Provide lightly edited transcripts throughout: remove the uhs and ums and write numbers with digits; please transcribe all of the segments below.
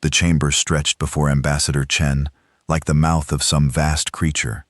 The chamber stretched before Ambassador Chen like the mouth of some vast creature.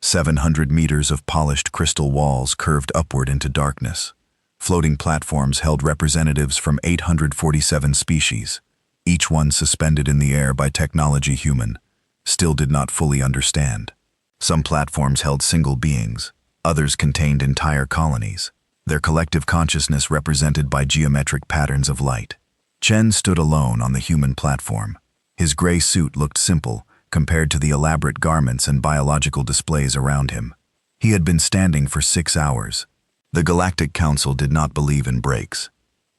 700 meters of polished crystal walls curved upward into darkness. Floating platforms held representatives from 847 species, each one suspended in the air by technology human still did not fully understand. Some platforms held single beings, others contained entire colonies, their collective consciousness represented by geometric patterns of light. Chen stood alone on the human platform. His gray suit looked simple compared to the elaborate garments and biological displays around him. He had been standing for 6 hours. The Galactic Council did not believe in breaks.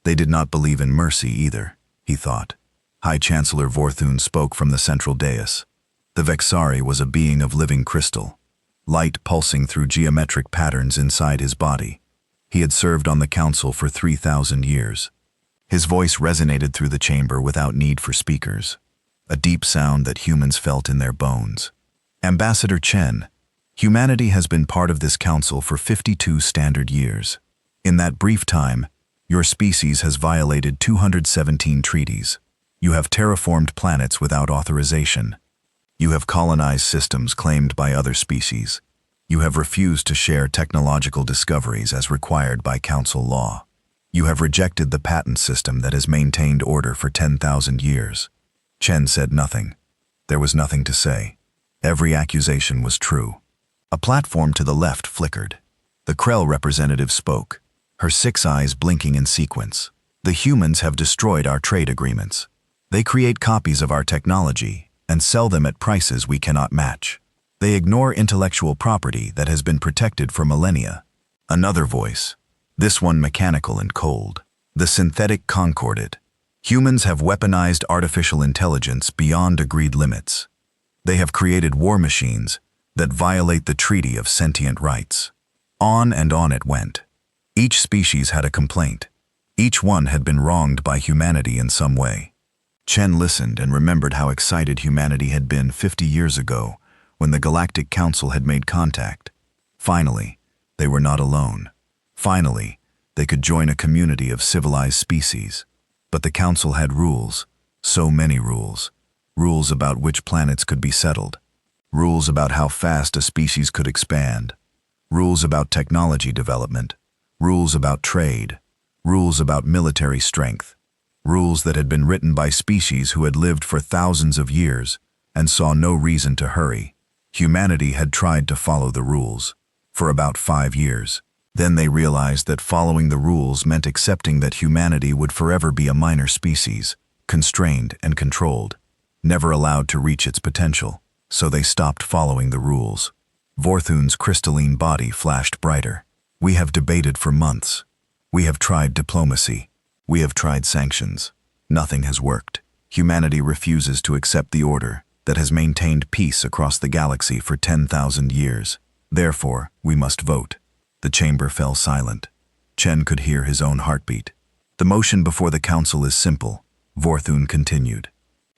They did not believe in mercy either, he thought. High Chancellor Vorthun spoke from the central dais. The Vexari was a being of living crystal, light pulsing through geometric patterns inside his body. He had served on the council for 3,000 years. His voice resonated through the chamber without need for speakers, a deep sound that humans felt in their bones. Ambassador Chen, humanity has been part of this council for 52 standard years. In that brief time, your species has violated 217 treaties. You have terraformed planets without authorization. You have colonized systems claimed by other species. You have refused to share technological discoveries as required by council law. You have rejected the patent system that has maintained order for 10,000 years. Chen said nothing. There was nothing to say. Every accusation was true. A platform to the left flickered. The Krell representative spoke, her 6 eyes blinking in sequence. The humans have destroyed our trade agreements. They create copies of our technology and sell them at prices we cannot match. They ignore intellectual property that has been protected for millennia. Another voice, this one mechanical and cold. The synthetic concordate. Humans have weaponized artificial intelligence beyond agreed limits. They have created war machines that violate the Treaty of Sentient Rights. On and on it went. Each species had a complaint. Each one had been wronged by humanity in some way. Chen listened and remembered how excited humanity had been 50 years ago when the Galactic Council had made contact. Finally, they were not alone. Finally, they could join a community of civilized species. But the Council had rules, so many rules. Rules about which planets could be settled. Rules about how fast a species could expand. Rules about technology development. Rules about trade. Rules about military strength. Rules that had been written by species who had lived for thousands of years and saw no reason to hurry. Humanity had tried to follow the rules for about 5 years. Then they realized that following the rules meant accepting that humanity would forever be a minor species, constrained and controlled, never allowed to reach its potential. So they stopped following the rules. Vorthun's crystalline body flashed brighter. We have debated for months. We have tried diplomacy. We have tried sanctions. Nothing has worked. Humanity refuses to accept the order that has maintained peace across the galaxy for 10,000 years. Therefore, we must vote. The chamber fell silent. Chen could hear his own heartbeat. The motion before the council is simple, Vorthun continued.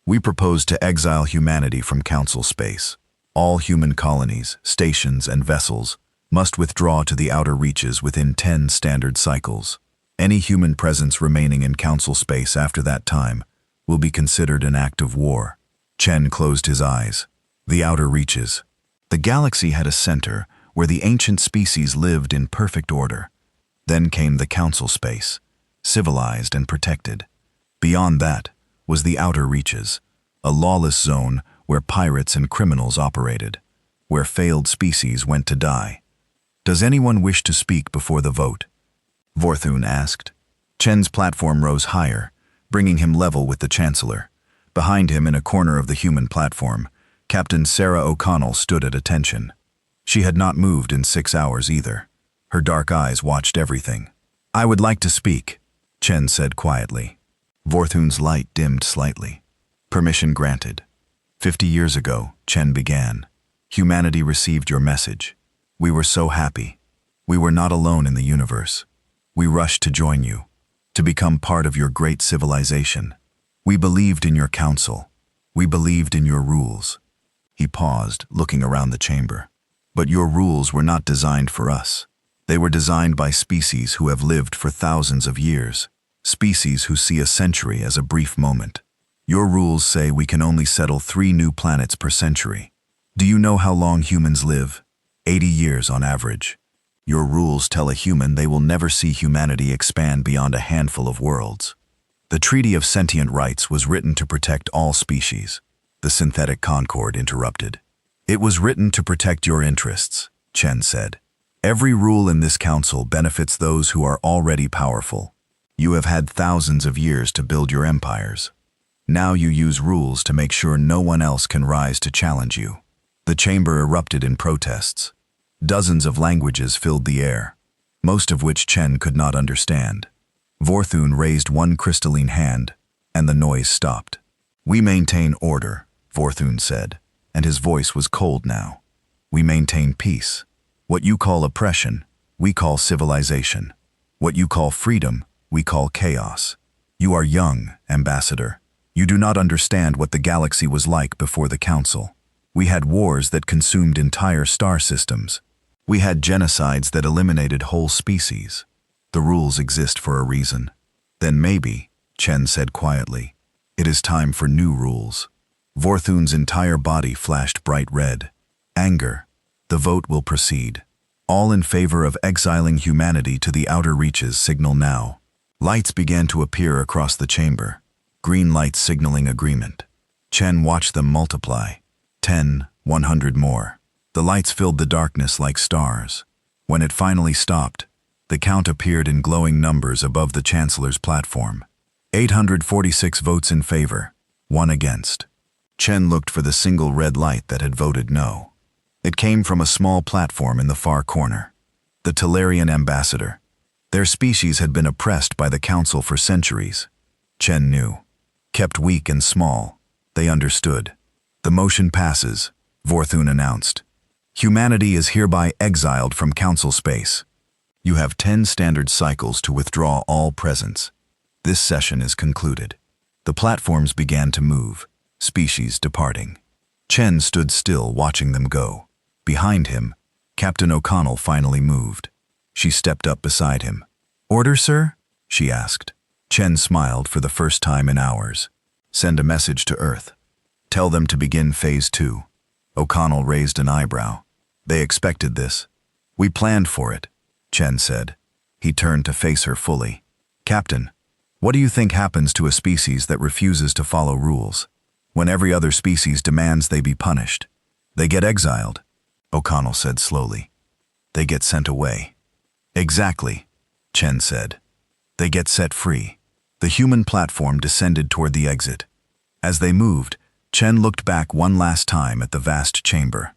We propose to exile humanity from council space. All human colonies, stations, and vessels must withdraw to the outer reaches within 10 standard cycles. Any human presence remaining in council space after that time will be considered an act of war. Chen closed his eyes. The outer reaches. The galaxy had a center where the ancient species lived in perfect order. Then came the council space, civilized and protected. Beyond that was the outer reaches, a lawless zone where pirates and criminals operated, where failed species went to die. Does anyone wish to speak before the vote? Vorthun asked. Chen's platform rose higher, bringing him level with the Chancellor. Behind him, in a corner of the human platform, Captain Sarah O'Connell stood at attention. She had not moved in 6 hours either. Her dark eyes watched everything. I would like to speak, Chen said quietly. Vorthun's light dimmed slightly. Permission granted. 50 years ago, Chen began. Humanity received your message. We were so happy. We were not alone in the universe. We rushed to join you, to become part of your great civilization. We believed in your council. We believed in your rules. He paused, looking around the chamber. But your rules were not designed for us. They were designed by species who have lived for thousands of years, species who see a century as a brief moment. Your rules say we can only settle 3 new planets per century. Do you know how long humans live? 80 years on average. Your rules tell a human they will never see humanity expand beyond a handful of worlds. The Treaty of Sentient Rights was written to protect all species. The synthetic Concord interrupted. It was written to protect your interests, Chen said. Every rule in this council benefits those who are already powerful. You have had thousands of years to build your empires. Now you use rules to make sure no one else can rise to challenge you. The chamber erupted in protests. Dozens of languages filled the air, most of which Chen could not understand. Vorthun raised one crystalline hand, and the noise stopped. We maintain order, Vorthun said, and his voice was cold now. We maintain peace. What you call oppression, we call civilization. What you call freedom, we call chaos. You are young, Ambassador. You do not understand what the galaxy was like before the Council. We had wars that consumed entire star systems. We had genocides that eliminated whole species. The rules exist for a reason. Then maybe, Chen said quietly, it is time for new rules. Vorthun's entire body flashed bright red. Anger. The vote will proceed. All in favor of exiling humanity to the outer reaches signal now. Lights began to appear across the chamber. Green lights signaling agreement. Chen watched them multiply. 10, 100 more. The lights filled the darkness like stars. When it finally stopped, the count appeared in glowing numbers above the Chancellor's platform. 846 votes in favor, 1 against. Chen looked for the single red light that had voted no. It came from a small platform in the far corner. The Tellarian ambassador. Their species had been oppressed by the Council for centuries. Chen knew. Kept weak and small, they understood. The motion passes, Vorthun announced. Humanity is hereby exiled from Council space. You have 10 standard cycles to withdraw all presence. This session is concluded. The platforms began to move, species departing. Chen stood still watching them go. Behind him, Captain O'Connell finally moved. She stepped up beside him. Order, sir? She asked. Chen smiled for the first time in hours. Send a message to Earth. Tell them to begin Phase 2. O'Connell raised an eyebrow. They expected this. We planned for it, Chen said. He turned to face her fully. Captain, what do you think happens to a species that refuses to follow rules? When every other species demands they be punished, they get exiled, O'Connell said slowly. They get sent away. Exactly, Chen said. They get set free. The human platform descended toward the exit. As they moved, Chen looked back one last time at the vast chamber.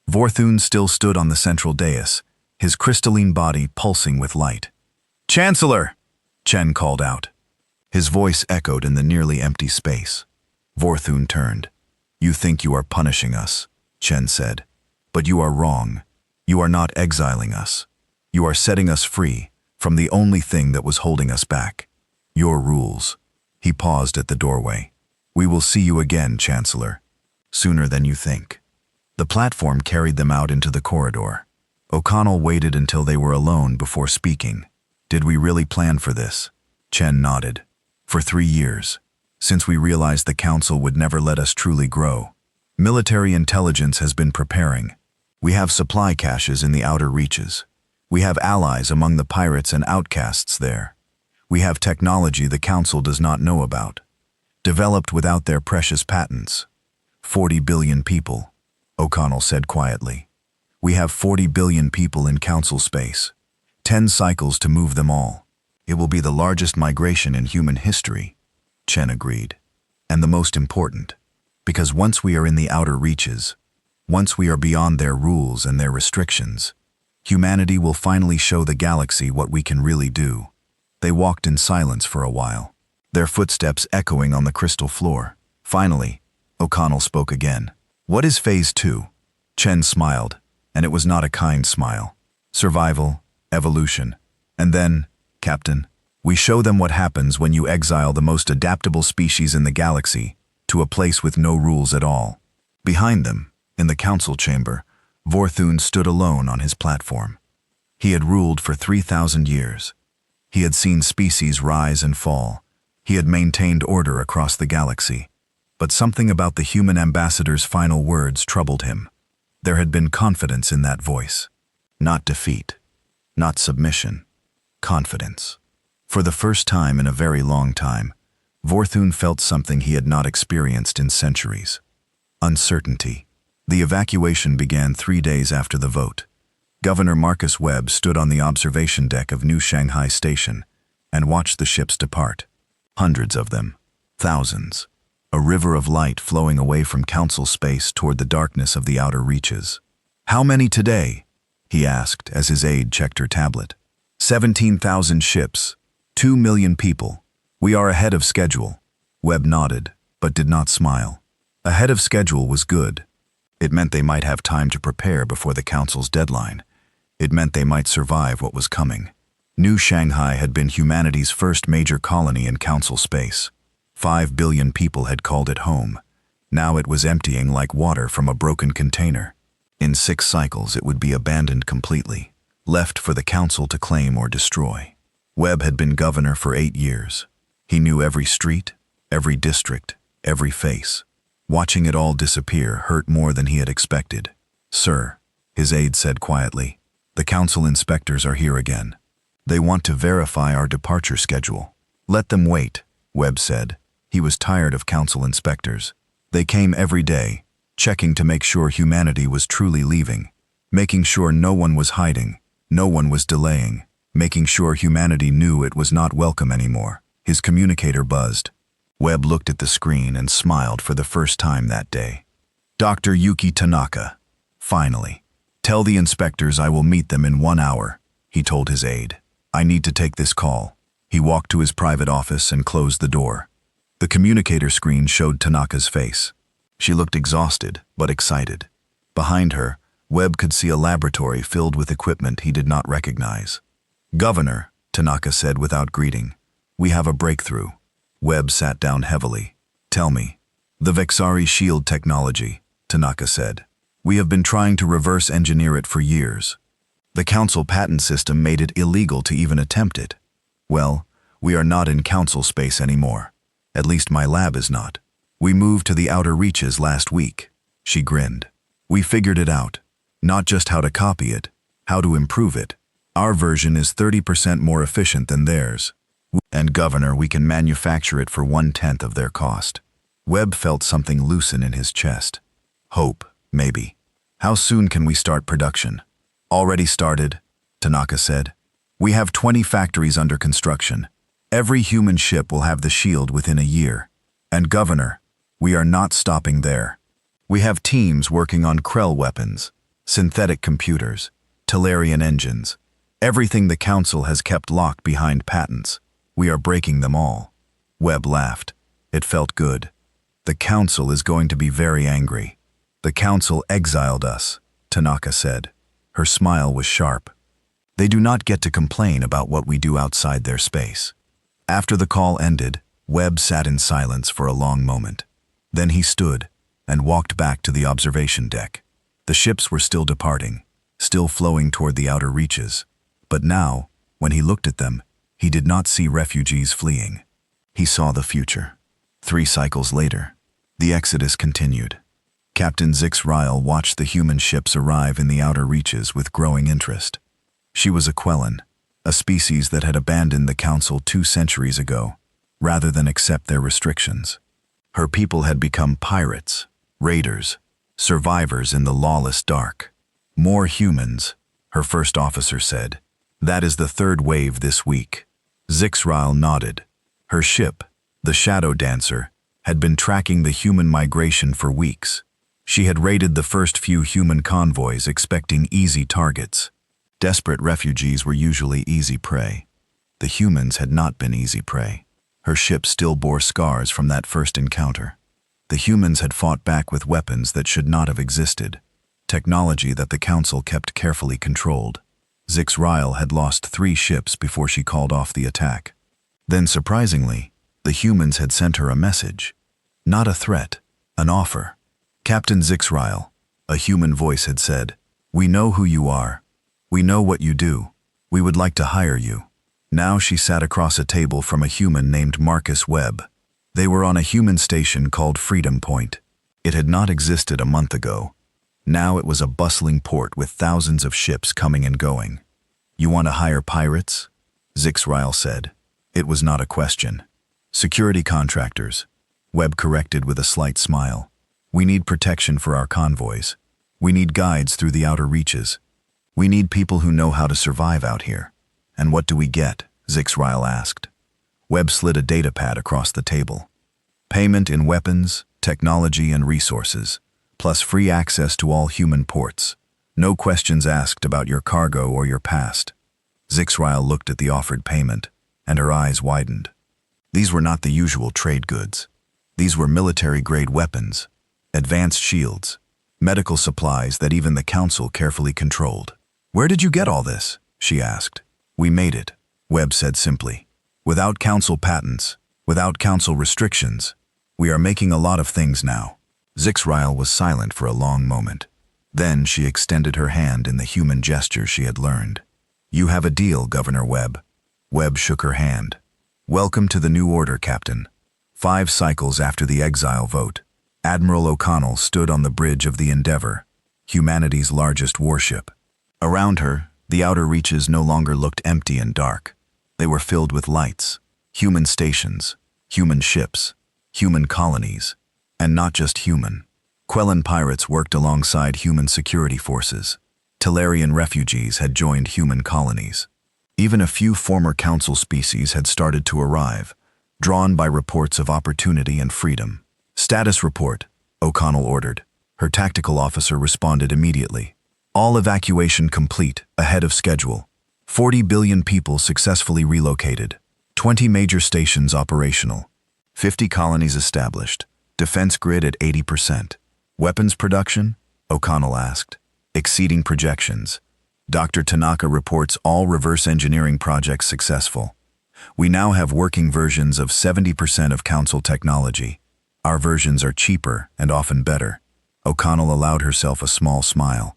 Vorthun still stood on the central dais, his crystalline body pulsing with light. Chancellor! Chen called out. His voice echoed in the nearly empty space. Vorthun turned. You think you are punishing us, Chen said. But you are wrong. You are not exiling us. You are setting us free from the only thing that was holding us back. Your rules. He paused at the doorway. We will see you again, Chancellor. Sooner than you think. The platform carried them out into the corridor. O'Connell waited until they were alone before speaking. Did we really plan for this? Chen nodded. For 3 years. Since we realized the Council would never let us truly grow. Military intelligence has been preparing. We have supply caches in the outer reaches. We have allies among the pirates and outcasts there. We have technology the Council does not know about. Developed without their precious patents. 40 billion people, O'Connell said quietly. We have 40 billion people in Council space. 10 cycles to move them all. It will be the largest migration in human history, Chen agreed. And the most important, because once we are in the outer reaches, once we are beyond their rules and their restrictions, humanity will finally show the galaxy what we can really do. They walked in silence for a while, their footsteps echoing on the crystal floor. Finally, O'Connell spoke again. What is Phase 2? Chen smiled, and it was not a kind smile. Survival, evolution, and then, Captain, we show them what happens when you exile the most adaptable species in the galaxy to a place with no rules at all. Behind them, in the council chamber, Vorthun stood alone on his platform. He had ruled for 3,000 years. He had seen species rise and fall. He had maintained order across the galaxy. But something about the human ambassador's final words troubled him. There had been confidence in that voice. Not defeat. Not submission. Confidence. For the first time in a very long time, Vorthun felt something he had not experienced in centuries. Uncertainty. The evacuation began 3 days after the vote. Governor Marcus Webb stood on the observation deck of New Shanghai Station and watched the ships depart. Hundreds of them. Thousands. A river of light flowing away from council space toward the darkness of the outer reaches. "How many today?" he asked as his aide checked her tablet. 17,000 ships. 2 million people. We are ahead of schedule. Webb nodded, but did not smile. Ahead of schedule was good. It meant they might have time to prepare before the council's deadline. It meant they might survive what was coming. New Shanghai had been humanity's first major colony in council space. 5 billion people had called it home. Now it was emptying like water from a broken container. In 6 cycles it would be abandoned completely, left for the council to claim or destroy. Webb had been governor for 8 years. He knew every street, every district, every face. Watching it all disappear hurt more than he had expected. "Sir," his aide said quietly, "the council inspectors are here again. They want to verify our departure schedule." "Let them wait," Webb said. He was tired of council inspectors. They came every day, checking to make sure humanity was truly leaving, making sure no one was hiding, no one was delaying, making sure humanity knew it was not welcome anymore. His communicator buzzed. Webb looked at the screen and smiled for the first time that day. "Dr. Yuki Tanaka. Finally. Tell the inspectors I will meet them in 1 hour," he told his aide. "I need to take this call." He walked to his private office and closed the door. The communicator screen showed Tanaka's face. She looked exhausted, but excited. Behind her, Webb could see a laboratory filled with equipment he did not recognize. "Governor," Tanaka said without greeting, "we have a breakthrough." Webb sat down heavily. "Tell me." "The Vexari shield technology," Tanaka said. "We have been trying to reverse engineer it for years. The council patent system made it illegal to even attempt it. Well, we are not in council space anymore. At least my lab is not. We moved to the outer reaches last week." She grinned. "We figured it out. Not just how to copy it, how to improve it. Our version is 30% more efficient than theirs. And Governor, we can manufacture it for 1/10 of their cost." Webb felt something loosen in his chest. "Hope, maybe. How soon can we start production?" "Already started," Tanaka said. "We have 20 factories under construction. Every human ship will have the shield within a year. And Governor, we are not stopping there. We have teams working on Krell weapons, synthetic computers, Talarian engines, everything the council has kept locked behind patents. We are breaking them all." Webb laughed. It felt good. "The council is going to be very angry." "The council exiled us," Tanaka said. Her smile was sharp. "They do not get to complain about what we do outside their space." After the call ended, Webb sat in silence for a long moment. Then he stood and walked back to the observation deck. The ships were still departing, still flowing toward the outer reaches. But now, when he looked at them, he did not see refugees fleeing. He saw the future. 3 cycles later, the exodus continued. Captain Exile watched the human ships arrive in the outer reaches with growing interest. She was a Quellan, a species that had abandoned the council 2 centuries ago, rather than accept their restrictions. Her people had become pirates, raiders, survivors in the lawless dark. "More humans," her first officer said. "That is the 3rd wave this week." Exile nodded. Her ship, the Shadow Dancer, had been tracking the human migration for weeks. She had raided the first few human convoys expecting easy targets. Desperate refugees were usually easy prey. The humans had not been easy prey. Her ship still bore scars from that first encounter. The humans had fought back with weapons that should not have existed, technology that the council kept carefully controlled. Exile had lost 3 ships before she called off the attack. Then, surprisingly, the humans had sent her a message. Not a threat, an offer. "Captain Exile," a human voice had said, "we know who you are. We know what you do. We would like to hire you." Now she sat across a table from a human named Marcus Webb. They were on a human station called Freedom Point. It had not existed a month ago. Now it was a bustling port with thousands of ships coming and going. "You want to hire pirates?" Exile said. It was not a question. "Security contractors," Webb corrected with a slight smile. "We need protection for our convoys. We need guides through the outer reaches. We need people who know how to survive out here." "And what do we get?" Exile asked. Webb slid a data pad across the table. "Payment in weapons, technology, and resources, plus free access to all human ports. No questions asked about your cargo or your past." Exile looked at the offered payment, and her eyes widened. These were not the usual trade goods. These were military-grade weapons, advanced shields, medical supplies that even the Council carefully controlled. "Where did you get all this?" she asked. "We made it," Webb said simply. "Without Council patents, without Council restrictions. We are making a lot of things now." Exile was silent for a long moment. Then she extended her hand in the human gesture she had learned. "You have a deal, Governor Webb." Webb shook her hand. "Welcome to the New Order, Captain." 5 cycles after the Exile vote, Admiral O'Connell stood on the bridge of the Endeavour, humanity's largest warship. Around her, the outer reaches no longer looked empty and dark. They were filled with lights, human stations, human ships, human colonies, and not just human. Quellan pirates worked alongside human security forces. Talarian refugees had joined human colonies. Even a few former Council species had started to arrive, drawn by reports of opportunity and freedom. "Status report," O'Connell ordered. Her tactical officer responded immediately. "All evacuation complete, ahead of schedule. 40 billion people successfully relocated. 20 major stations operational. 50 colonies established. Defense grid at 80%. Weapons production?" O'Connell asked. "Exceeding projections. Dr. Tanaka reports all reverse engineering projects successful. We now have working versions of 70% of Council technology. Our versions are cheaper and often better." O'Connell allowed herself a small smile.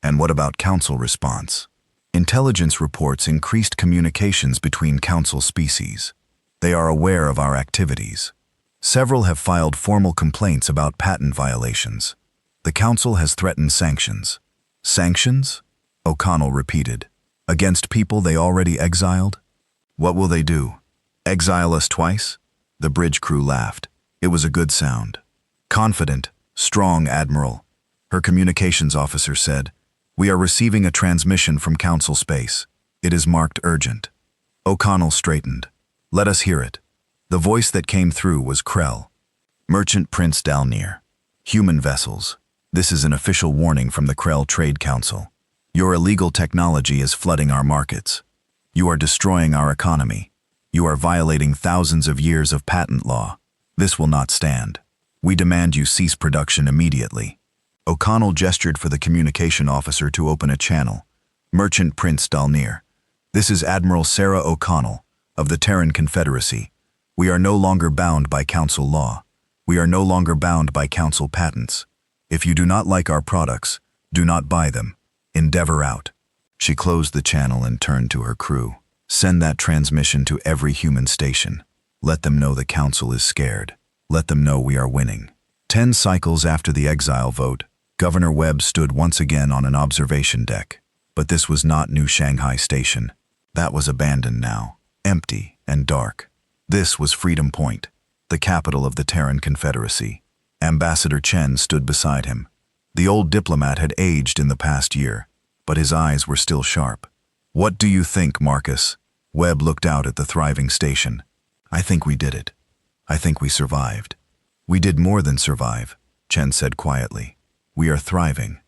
"And what about Council response?" "Intelligence reports increased communications between Council species. They are aware of our activities. Several have filed formal complaints about patent violations. The Council has threatened sanctions." "Sanctions?" O'Connell repeated. "Against people they already exiled? What will they do? Exile us twice?" The bridge crew laughed. It was a good sound. "Confident, strong, Admiral," her communications officer said. "We are receiving a transmission from Council space. It is marked urgent." O'Connell straightened. "Let us hear it." The voice that came through was Krell. "Merchant Prince Dalnir. Human vessels. This is an official warning from the Krell Trade Council. Your illegal technology is flooding our markets. You are destroying our economy. You are violating thousands of years of patent law. This will not stand. We demand you cease production immediately." O'Connell gestured for the communication officer to open a channel. "Merchant Prince Dalnir. This is Admiral Sarah O'Connell of the Terran Confederacy. We are no longer bound by Council law. We are no longer bound by Council patents. If you do not like our products, do not buy them. Endeavour out." She closed the channel and turned to her crew. "Send that transmission to every human station. Let them know the Council is scared. Let them know we are winning." 10 cycles after the Exile vote, Governor Webb stood once again on an observation deck. But this was not New Shanghai Station. That was abandoned now, empty and dark. This was Freedom Point, the capital of the Terran Confederacy. Ambassador Chen stood beside him. The old diplomat had aged in the past year, but his eyes were still sharp. "What do you think, Marcus?" Webb looked out at the thriving station. "I think we did it. I think we survived." "We did more than survive," Chen said quietly. "We are thriving.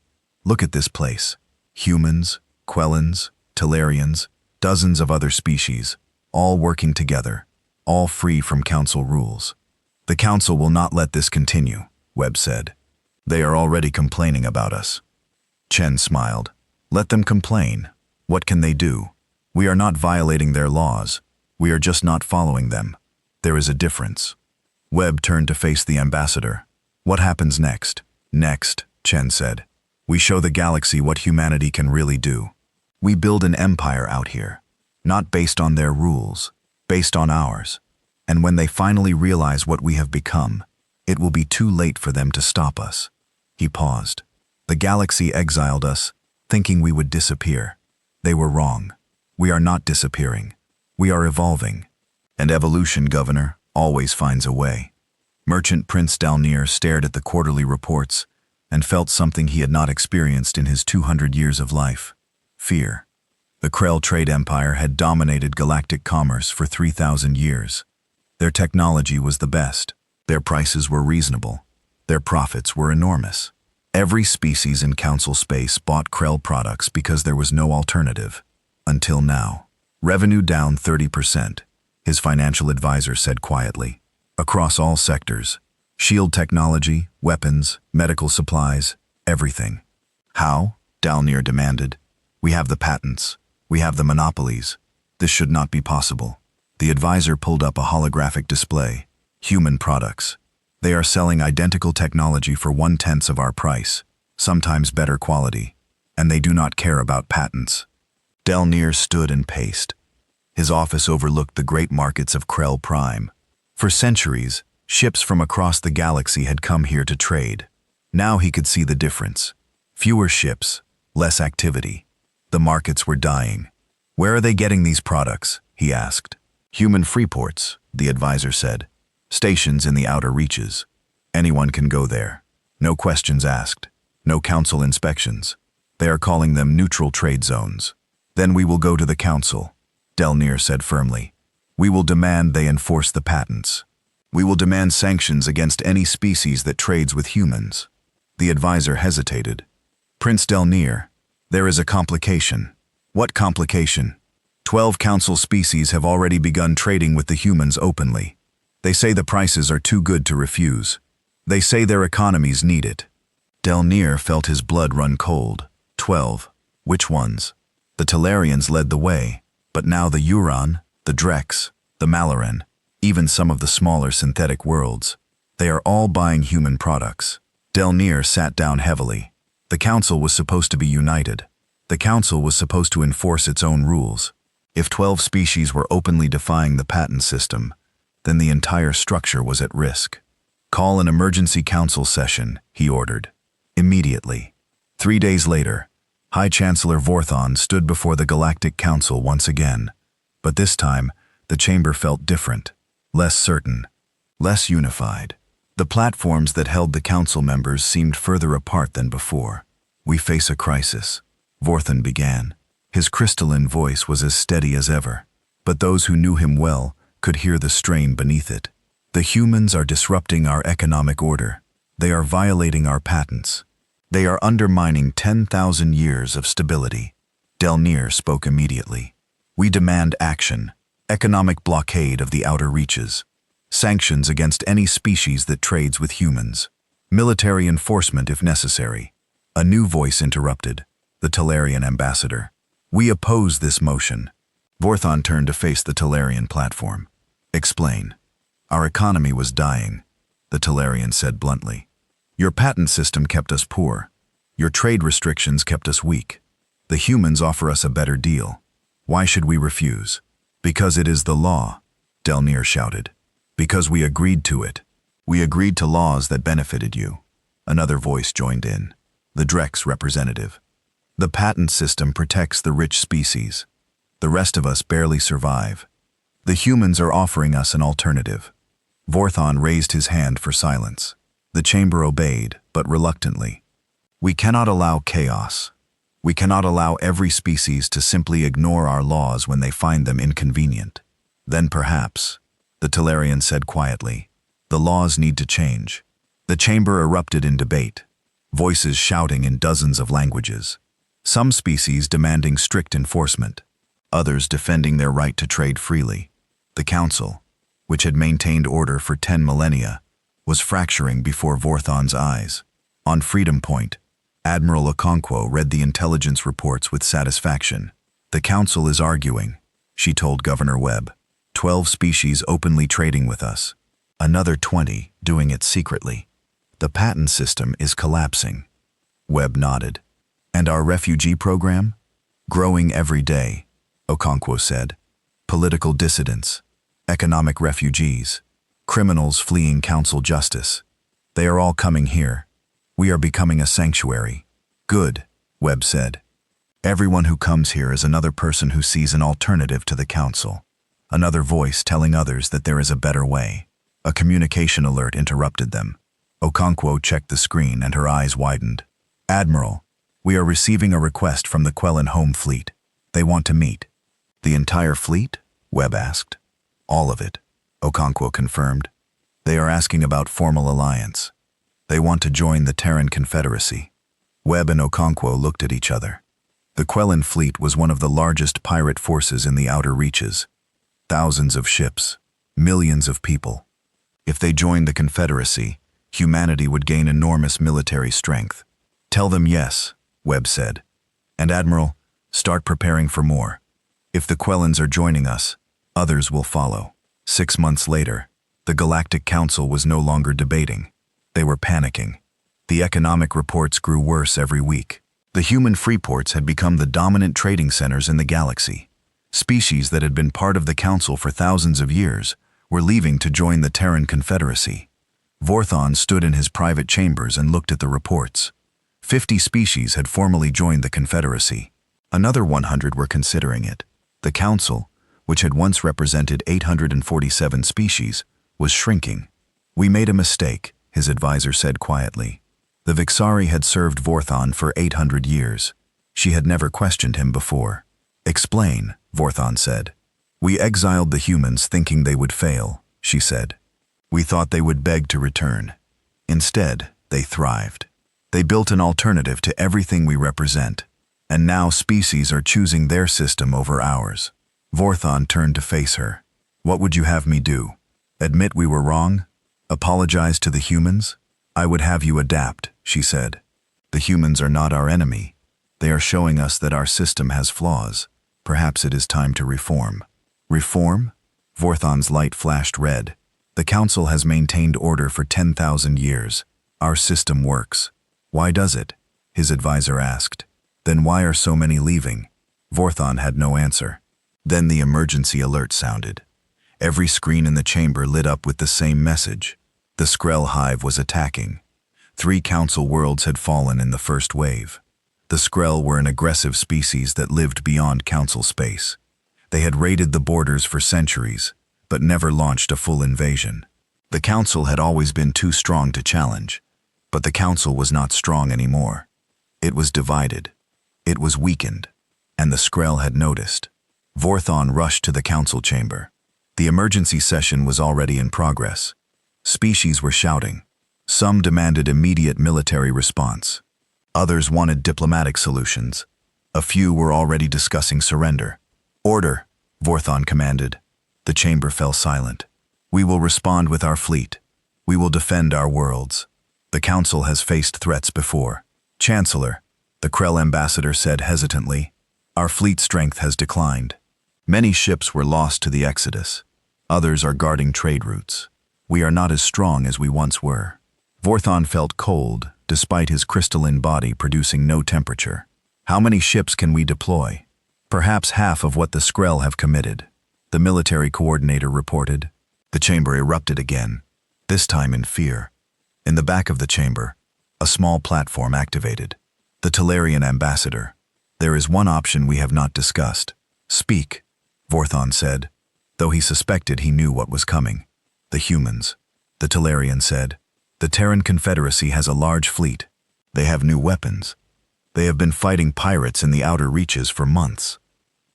Look at this place. Humans, Quellans, Talarians, dozens of other species, all working together, all free from Council rules. The Council will not let this continue," Webb said. "They are already complaining about us." Chen smiled. "Let them complain. What can they do? We are not violating their laws. We are just not following them. There is a difference." Webb turned to face the ambassador. "What happens next?" "Next," Chen said, "we show the galaxy what humanity can really do. We build an empire out here, not based on their rules, based on ours. And when they finally realize what we have become, it will be too late for them to stop us." He paused. "The galaxy exiled us, thinking we would disappear. They were wrong. We are not disappearing. We are evolving. And evolution, Governor, always finds a way." Merchant Prince Dalnir stared at the quarterly reports and felt something he had not experienced in his 200 years of life: fear. The Krell trade empire had dominated galactic commerce for 3,000 years. Their technology was the best. Their prices were reasonable. Their profits were enormous. Every species in Council space bought Krell products because there was no alternative. Until now. Revenue down 30%, his financial advisor said quietly. Across all sectors. Shield technology, weapons, medical supplies, everything. "How?" Dalnir demanded. "We have the patents. We have the monopolies. This should not be possible." The advisor pulled up a holographic display. "Human products. They are selling identical technology for 1/10 of our price, sometimes better quality, and they do not care about patents." Dalnir stood and paced. His office overlooked the great markets of Krell Prime. For centuries, ships from across the galaxy had come here to trade. Now he could see the difference. Fewer ships, less activity. The markets were dying. "Where are they getting these products?" he asked. "Human freeports," the advisor said. "Stations in the outer reaches. Anyone can go there. No questions asked. No council inspections. They are calling them neutral trade zones." "Then we will go to the council," Dalnir said firmly. "We will demand they enforce the patents. We will demand sanctions against any species that trades with humans." The advisor hesitated. "Prince Dalnir, there is a complication." "What complication?" 12 council species have already begun trading with the humans openly. They say the prices are too good to refuse. They say their economies need it. Dalnir felt his blood run cold. 12. Which ones? The Talarians led the way, but now the Euron, the Drex, the Malaran, even some of the smaller synthetic worlds. They are all buying human products. Dalnir sat down heavily. The council was supposed to be united. The council was supposed to enforce its own rules. If 12 species were openly defying the patent system, then the entire structure was at risk. "Call an emergency council session," he ordered. Immediately. 3 days later, High Chancellor Vorthon stood before the Galactic Council once again, but this time the chamber felt different, less certain, less unified. The platforms that held the council members seemed further apart than before. "We face a crisis," Vorthon began. His crystalline voice was as steady as ever, but those who knew him well could hear the strain beneath it. "The humans are disrupting our economic order. They are violating our patents. They are undermining 10,000 years of stability." Dalnir spoke immediately. "We demand action, economic blockade of the outer reaches, sanctions against any species that trades with humans, military enforcement if necessary." A new voice interrupted, the Talarian ambassador. "We oppose this motion." Vorthon turned to face the Talarian platform. "Explain." "Our economy was dying," the Talarian said bluntly. "Your patent system kept us poor. Your trade restrictions kept us weak. The humans offer us a better deal. Why should we refuse?" "Because it is the law," Dalnir shouted. "Because we agreed to it. We agreed to laws that benefited you." Another voice joined in, the Drex representative. "The patent system protects the rich species. The rest of us barely survive. The humans are offering us an alternative." Vorthon raised his hand for silence. The chamber obeyed, but reluctantly. "We cannot allow chaos. We cannot allow every species to simply ignore our laws when they find them inconvenient." "Then perhaps," the Talarian said quietly, "the laws need to change." The chamber erupted in debate, voices shouting in dozens of languages. Some species demanding strict enforcement, others defending their right to trade freely. The council, which had maintained order for 10 millennia, was fracturing before Vorthon's eyes. On Freedom Point, Admiral Okonkwo read the intelligence reports with satisfaction. "The council is arguing," she told Governor Webb. 12 species openly trading with us. Another 20 doing it secretly. The patent system is collapsing." Webb nodded. "And our refugee program?" "Growing every day," Okonkwo said. "Political dissidents, economic refugees, criminals fleeing council justice. They are all coming here. We are becoming a sanctuary. Good, Webb said. Everyone who comes here is another person who sees an alternative to the council. Another voice telling others that there is a better way. A communication alert interrupted them. Okonkwo checked the screen and her eyes widened. Admiral, we are receiving a request from the Quellan Home Fleet. They want to meet. The entire fleet? Webb asked. All of it, Okonkwo confirmed. They are asking about formal alliance. They want to join the Terran Confederacy. Webb and Okonkwo looked at each other. The Quellan fleet was one of the largest pirate forces in the outer reaches. Thousands of ships, millions of people. If they joined the Confederacy, humanity would gain enormous military strength. Tell them yes, Webb said. And Admiral, start preparing for more. If the Quellans are joining us, others will follow. 6 months later, the Galactic Council was no longer debating. They were panicking. The economic reports grew worse every week. The human freeports had become the dominant trading centers in the galaxy. Species that had been part of the Council for thousands of years were leaving to join the Terran Confederacy. Vorthon stood in his private chambers and looked at the reports. 50 species had formally joined the Confederacy. Another 100 were considering it. The Council, which had once represented 847 species, was shrinking. We made a mistake, his advisor said quietly. The Vixari had served Vorthon for 800 years. She had never questioned him before. Explain, Vorthon said. We exiled the humans thinking they would fail, she said. We thought they would beg to return. Instead, they thrived. They built an alternative to everything we represent. And now species are choosing their system over ours. Vorthon turned to face her. What would you have me do? Admit we were wrong? Apologize to the humans? I would have you adapt, she said. The humans are not our enemy. They are showing us that our system has flaws. Perhaps it is time to reform. Reform? Vorthon's light flashed red. The Council has maintained order for 10,000 years. Our system works. Why does it? His advisor asked. Then why are so many leaving? Vorthon had no answer. Then the emergency alert sounded. Every screen in the chamber lit up with the same message. The Skrell hive was attacking. 3 Council worlds had fallen in the first wave. The Skrell were an aggressive species that lived beyond Council space. They had raided the borders for centuries, but never launched a full invasion. The Council had always been too strong to challenge, but the Council was not strong anymore. It was divided. It was weakened, and the Skrell had noticed. Vorthon rushed to the Council chamber. The emergency session was already in progress. Species were shouting. Some demanded immediate military response. Others wanted diplomatic solutions. A few were already discussing surrender. Order, Vorthon commanded. The chamber fell silent. We will respond with our fleet. We will defend our worlds. The Council has faced threats before. Chancellor, the Krell ambassador said hesitantly, our fleet strength has declined. Many ships were lost to the Exodus. Others are guarding trade routes. We are not as strong as we once were. Vorthon felt cold, despite his crystalline body producing no temperature. How many ships can we deploy? Perhaps half of what the Skrell have committed, the military coordinator reported. The chamber erupted again, this time in fear. In the back of the chamber, a small platform activated. The Talarian ambassador. There is one option we have not discussed. Speak, Vorthon said, though he suspected he knew what was coming. The humans. The Talarian said. The Terran Confederacy has a large fleet. They have new weapons. They have been fighting pirates in the outer reaches for months.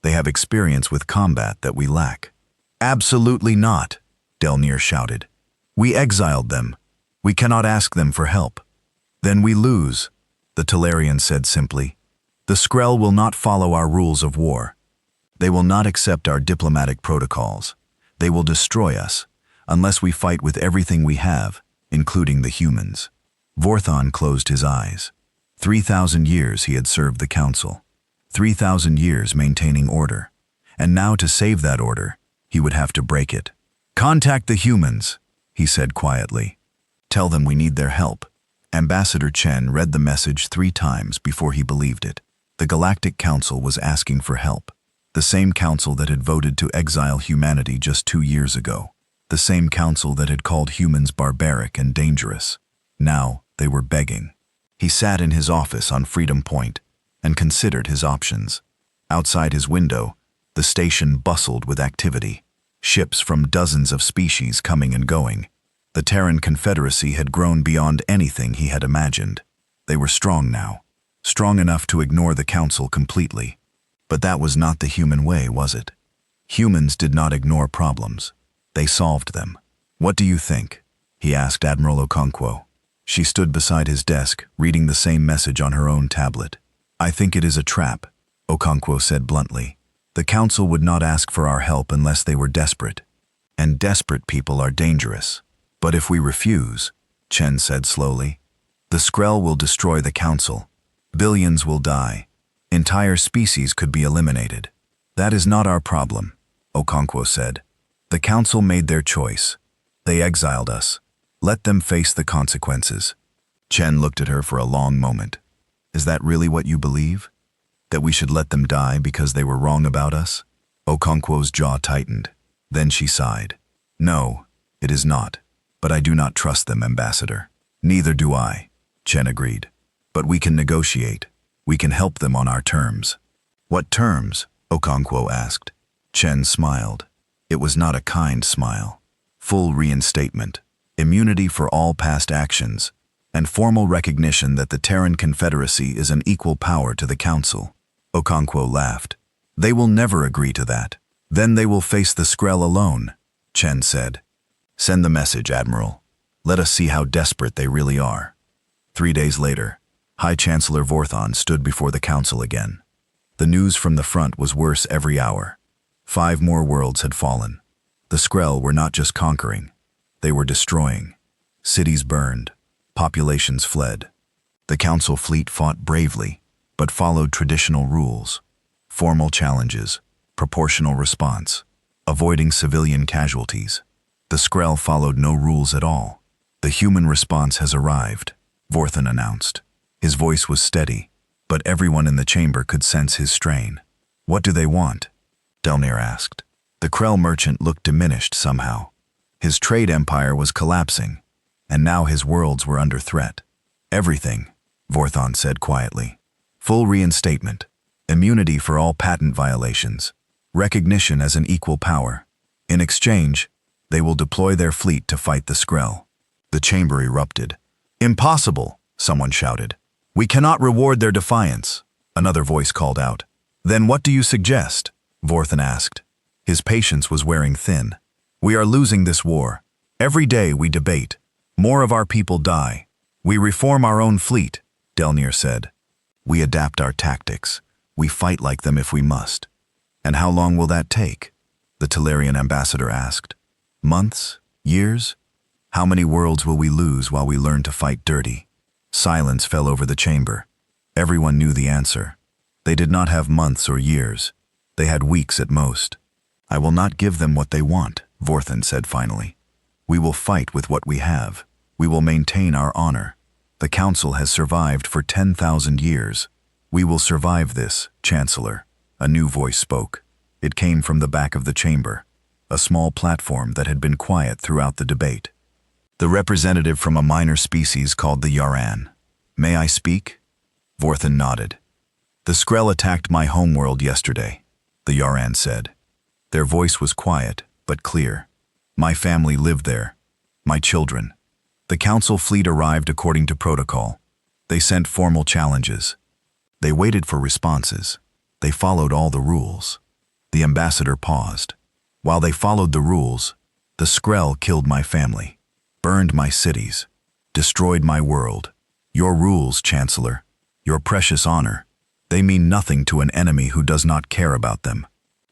They have experience with combat that we lack. Absolutely not, Delnir shouted. We exiled them. We cannot ask them for help. Then we lose, the Talarian said simply. The Skrell will not follow our rules of war. They will not accept our diplomatic protocols. They will destroy us, unless we fight with everything we have, including the humans. Vorthon closed his eyes. 3,000 years he had served the Council. 3,000 years maintaining order. And now to save that order, he would have to break it. Contact the humans, he said quietly. Tell them we need their help. Ambassador Chen read the message 3 times before he believed it. The Galactic Council was asking for help. The same council that had voted to exile humanity just 2 years ago. The same council that had called humans barbaric and dangerous. Now, they were begging. He sat in his office on Freedom Point and considered his options. Outside his window, the station bustled with activity. Ships from dozens of species coming and going. The Terran Confederacy had grown beyond anything he had imagined. They were strong now. Strong enough to ignore the council completely. But that was not the human way, was it? Humans did not ignore problems. They solved them. "What do you think?" he asked Admiral Okonkwo. She stood beside his desk, reading the same message on her own tablet. "I think it is a trap," Okonkwo said bluntly. "The council would not ask for our help unless they were desperate. And desperate people are dangerous. But if we refuse," Chen said slowly, "the Skrell will destroy the council. Billions will die. Entire species could be eliminated. That is not our problem," Okonkwo said. "The council made their choice. They exiled us. Let them face the consequences." Chen looked at her for a long moment. "Is that really what you believe? That we should let them die because they were wrong about us?" Okonkwo's jaw tightened. Then she sighed. "No, it is not. But I do not trust them, Ambassador." "Neither do I," Chen agreed. "But we can negotiate. We can help them on our terms." "What terms?" Okonkwo asked. Chen smiled. It was not a kind smile. Full reinstatement, immunity for all past actions, and formal recognition that the Terran Confederacy is an equal power to the Council. Okonkwo laughed. "They will never agree to that. Then they will face the Skrell alone," Chen said. "Send the message, Admiral. Let us see how desperate they really are." 3 days later, High Chancellor Vorthon stood before the Council again. The news from the front was worse every hour. 5 more worlds had fallen. The Skrell were not just conquering, they were destroying. Cities burned, populations fled. The Council fleet fought bravely, but followed traditional rules. Formal challenges, proportional response, avoiding civilian casualties. The Skrell followed no rules at all. "The human response has arrived," Vorthon announced. His voice was steady, but everyone in the chamber could sense his strain. "What do they want?" Delnir asked. The Krell merchant looked diminished somehow. His trade empire was collapsing, and now his worlds were under threat. "Everything," Vorthon said quietly. "Full reinstatement, immunity for all patent violations, recognition as an equal power. In exchange, they will deploy their fleet to fight the Skrell." The chamber erupted. "Impossible," someone shouted. "We cannot reward their defiance," another voice called out. "Then what do you suggest?" Vorthon asked. His patience was wearing thin. "We are losing this war. Every day we debate. More of our people die. We reform our own fleet," Delnir said. "We adapt our tactics. We fight like them if we must." "And how long will that take?" the Tellarian ambassador asked. "Months? Years? How many worlds will we lose while we learn to fight dirty?" Silence fell over the chamber. Everyone knew the answer. They did not have months or years. They had weeks at most. "I will not give them what they want," Vorthon said finally. "We will fight with what we have. We will maintain our honor. The Council has survived for 10,000 years. We will survive this, Chancellor." A new voice spoke. It came from the back of the chamber, a small platform that had been quiet throughout the debate. The representative from a minor species called the Yaran. "May I speak?" Vorthon nodded. "The Skrell attacked my homeworld yesterday," the Yaran said. Their voice was quiet, but clear. "My family lived there. My children. The Council fleet arrived according to protocol. They sent formal challenges. They waited for responses. They followed all the rules." The ambassador paused. "While they followed the rules, the Skrell killed my family, burned my cities, destroyed my world. Your rules, Chancellor, your precious honor, they mean nothing to an enemy who does not care about them."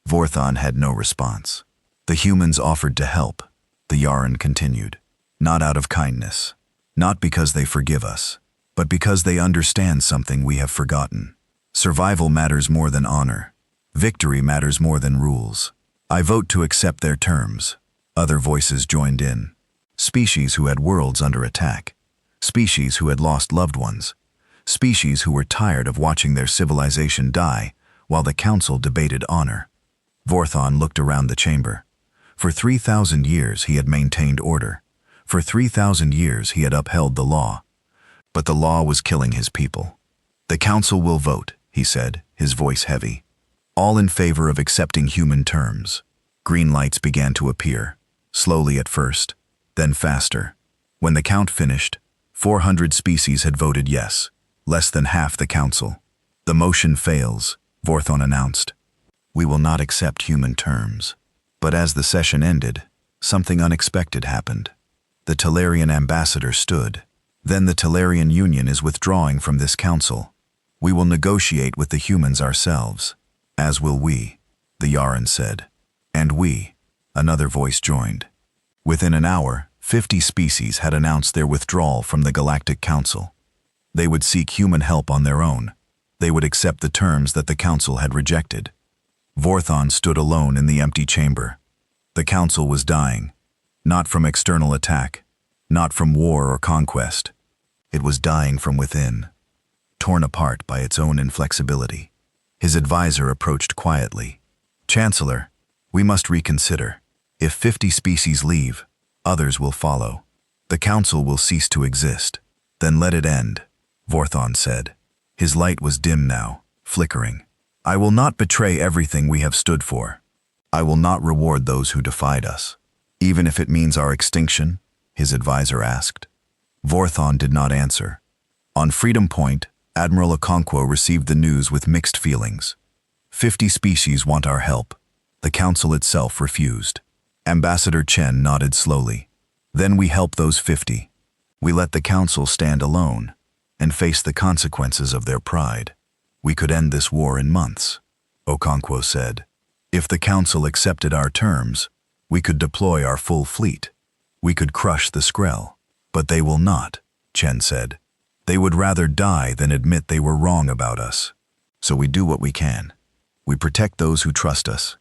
Vorthon had no response. "The humans offered to help," the Yaran continued. "Not out of kindness, not because they forgive us, but because they understand something we have forgotten. Survival matters more than honor. Victory matters more than rules. I vote to accept their terms." Other voices joined in. Species who had worlds under attack. Species who had lost loved ones. Species who were tired of watching their civilization die while the council debated honor. Vorthon looked around the chamber. For 3,000 years he had maintained order. For 3,000 years he had upheld the law. But the law was killing his people. "The council will vote," he said, his voice heavy. "All in favor of accepting human terms." Green lights began to appear, slowly at first, then faster. When the count finished, 400 species had voted yes, less than half the council. "The motion fails," Vorthon announced. "We will not accept human terms." But as the session ended, something unexpected happened. The Talarian ambassador stood. "Then the Talarian Union is withdrawing from this council. We will negotiate with the humans ourselves." "As will we," the Yaran said. "And we," another voice joined. Within an hour, 50 species had announced their withdrawal from the Galactic Council. They would seek human help on their own. They would accept the terms that the council had rejected. Vorthon stood alone in the empty chamber. The council was dying, not from external attack, not from war or conquest. It was dying from within, torn apart by its own inflexibility. His advisor approached quietly. "Chancellor, we must reconsider. If 50 species leave, others will follow. The council will cease to exist. Then let it end," Vorthon said. His light was dim now, flickering. "I will not betray everything we have stood for. I will not reward those who defied us, even if it means our extinction," his advisor asked. Vorthon did not answer. On Freedom Point, Admiral Okonkwo received the news with mixed feelings. 50 species want our help. The council itself refused. Ambassador Chen nodded slowly. "Then we help those 50. We let the council stand alone and face the consequences of their pride. We could end this war in months," Okonkwo said. "If the council accepted our terms, we could deploy our full fleet. We could crush the Skrell. But they will not," Chen said. "They would rather die than admit they were wrong about us. So we do what we can. We protect those who trust us,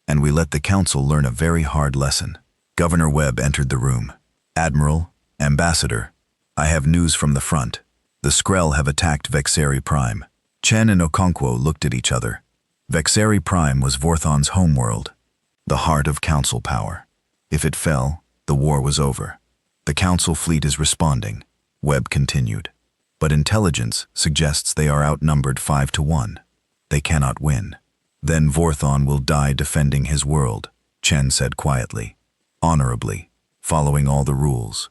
and we let the council learn a very hard lesson." Governor Webb entered the room. "Admiral, Ambassador, I have news from the front. The Skrell have attacked Vexeri Prime." Chen and Okonkwo looked at each other. Vexeri Prime was Vorthon's homeworld, the heart of council power. If it fell, the war was over. "The council fleet is responding," Webb continued. "But intelligence suggests they are outnumbered 5-1. They cannot win. Then Vorthon will die defending his world," Chen said quietly. "Honorably, following all the rules.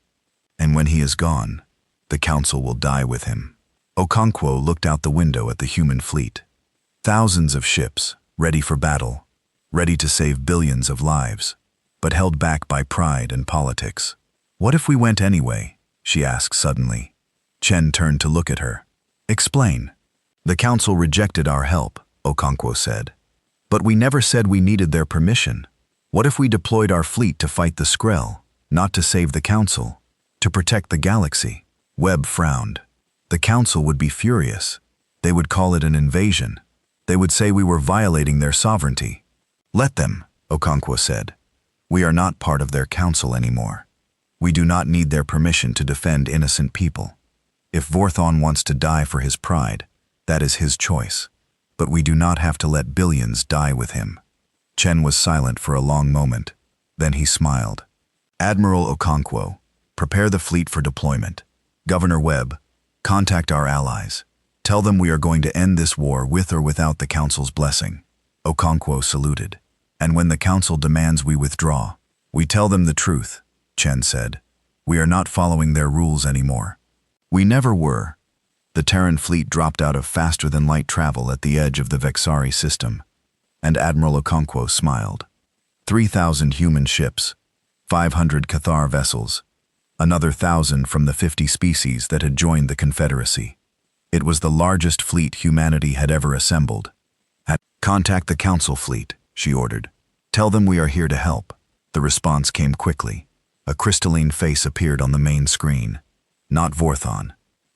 And when he is gone, the council will die with him." Okonkwo looked out the window at the human fleet. Thousands of ships, ready for battle, ready to save billions of lives, but held back by pride and politics. "What if we went anyway?" she asked suddenly. Chen turned to look at her. "Explain." "The council rejected our help," Okonkwo said. "But we never said we needed their permission. What if we deployed our fleet to fight the Skrell, not to save the council, to protect the galaxy?" Webb frowned. "The council would be furious. They would call it an invasion. They would say we were violating their sovereignty." "Let them," Okonkwo said. "We are not part of their council anymore. We do not need their permission to defend innocent people. If Vorthon wants to die for his pride, that is his choice. But we do not have to let billions die with him." Chen was silent for a long moment. Then he smiled. "Admiral Okonkwo, prepare the fleet for deployment. Governor Webb, contact our allies. Tell them we are going to end this war with or without the council's blessing." Okonkwo saluted. "And when the council demands we withdraw, we tell them the truth," Chen said. "We are not following their rules anymore." "We never were." The Terran fleet dropped out of faster-than-light travel at the edge of the Vexari system, and Admiral Okonkwo smiled. 3,000 human ships, 500 Cathar vessels, another 1,000 from the 50 species that had joined the Confederacy. It was the largest fleet humanity had ever assembled. "Contact the council fleet," she ordered. "Tell them we are here to help." The response came quickly. A crystalline face appeared on the main screen. Not Vorthon.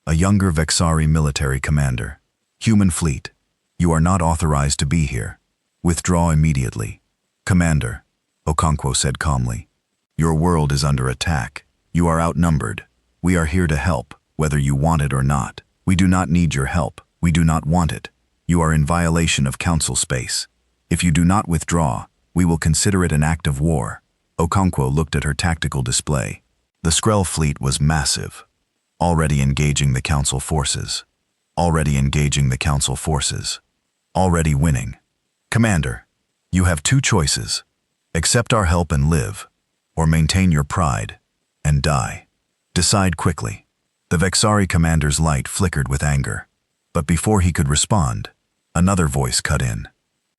A younger Vexari military commander. "Human fleet, you are not authorized to be here. Withdraw immediately." "Commander," Okonkwo said calmly, "your world is under attack. You are outnumbered. We are here to help, whether you want it or not. We do not need your help. We do not want it. You are in violation of council space. If you do not withdraw, we will consider it an act of war. Okonkwo looked at her tactical display. The Skrell fleet was massive. Already engaging the council forces. Already engaging the council forces. Already winning. Commander, you have two choices. Accept our help and live, or maintain your pride and die. Decide quickly. The Vexari commander's light flickered with anger. But before he could respond, another voice cut in.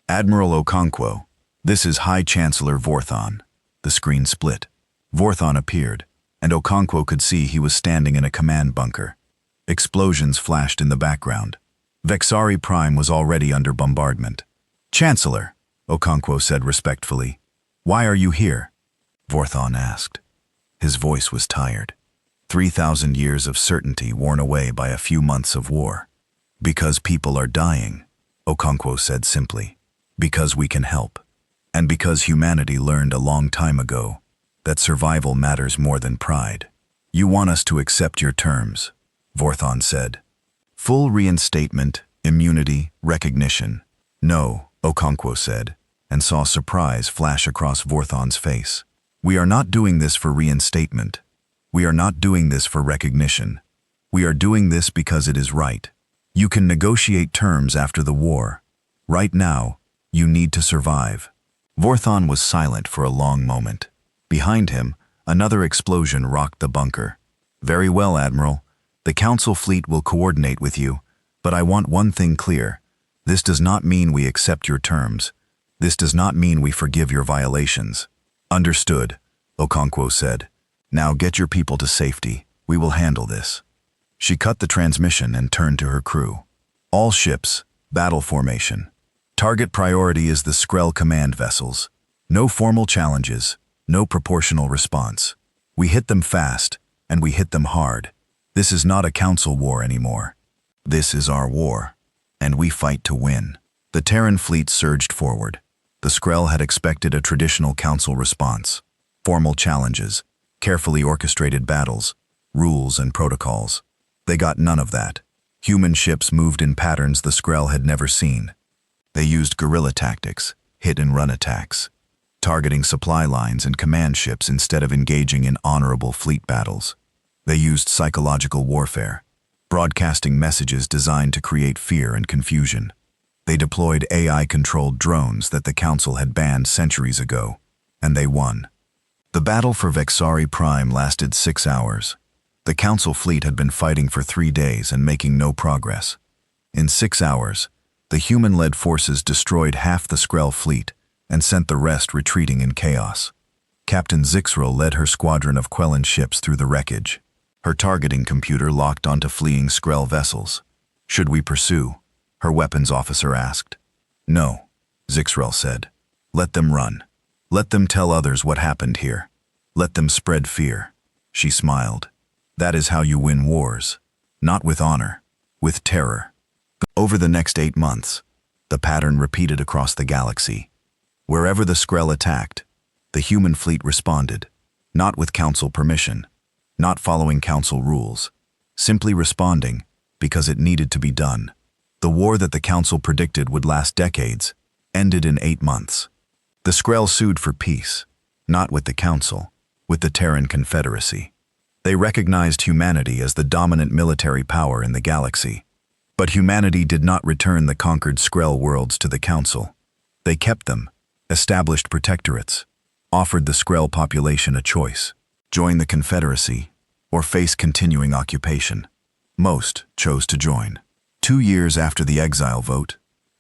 Admiral Okonkwo, this is High Chancellor Vorthon. The screen split. Vorthon appeared, and Okonkwo could see he was standing in a command bunker. Explosions flashed in the background. Vexari Prime was already under bombardment. Chancellor, Okonkwo said respectfully, why are you here? Vorthon asked. His voice was tired. 3,000 years of certainty worn away by a few months of war. Because people are dying, Okonkwo said simply. Because we can help. And because humanity learned a long time ago that survival matters more than pride. You want us to accept your terms, Vorthon said. Full reinstatement, immunity, recognition. No, Okonkwo said, and saw surprise flash across Vorthon's face. We are not doing this for reinstatement. We are not doing this for recognition. We are doing this because it is right. You can negotiate terms after the war. Right now, you need to survive. Vorthon was silent for a long moment. Behind him, another explosion rocked the bunker. Very well, Admiral. The Council fleet will coordinate with you, but I want one thing clear. This does not mean we accept your terms. This does not mean we forgive your violations. Understood, Okonkwo said. Now get your people to safety. We will handle this. She cut the transmission and turned to her crew. All ships, battle formation. Target priority is the Skrell command vessels. No formal challenges, no proportional response. We hit them fast, and we hit them hard. This is not a council war anymore. This is our war, and we fight to win. The Terran fleet surged forward. The Skrell had expected a traditional council response. Formal challenges, carefully orchestrated battles, rules and protocols. They got none of that. Human ships moved in patterns the Skrell had never seen. They used guerrilla tactics, hit-and-run attacks, targeting supply lines and command ships instead of engaging in honorable fleet battles. They used psychological warfare, broadcasting messages designed to create fear and confusion. They deployed AI-controlled drones that the Council had banned centuries ago, and they won. The battle for Vexari Prime lasted 6 hours. The Council fleet had been fighting for 3 days and making no progress. In 6 hours, the human-led forces destroyed half the Skrell fleet and sent the rest retreating in chaos. Captain Zixrel led her squadron of Quellan ships through the wreckage. Her targeting computer locked onto fleeing Skrell vessels. Should we pursue? Her weapons officer asked. No, Zixrel said. Let them run. Let them tell others what happened here. Let them spread fear. She smiled. That is how you win wars. Not with honor, with terror. Over the next 8 months, the pattern repeated across the galaxy. Wherever the Skrell attacked, the human fleet responded, not with Council permission, not following Council rules, simply responding because it needed to be done. The war that the Council predicted would last decades ended in 8 months. The Skrell sued for peace, not with the Council, with the Terran Confederacy. They recognized humanity as the dominant military power in the galaxy. But humanity did not return the conquered Skrell worlds to the Council. They kept them, established protectorates, offered the Skrell population a choice: join the Confederacy or face continuing occupation. Most chose to join. 2 years after the Exile vote,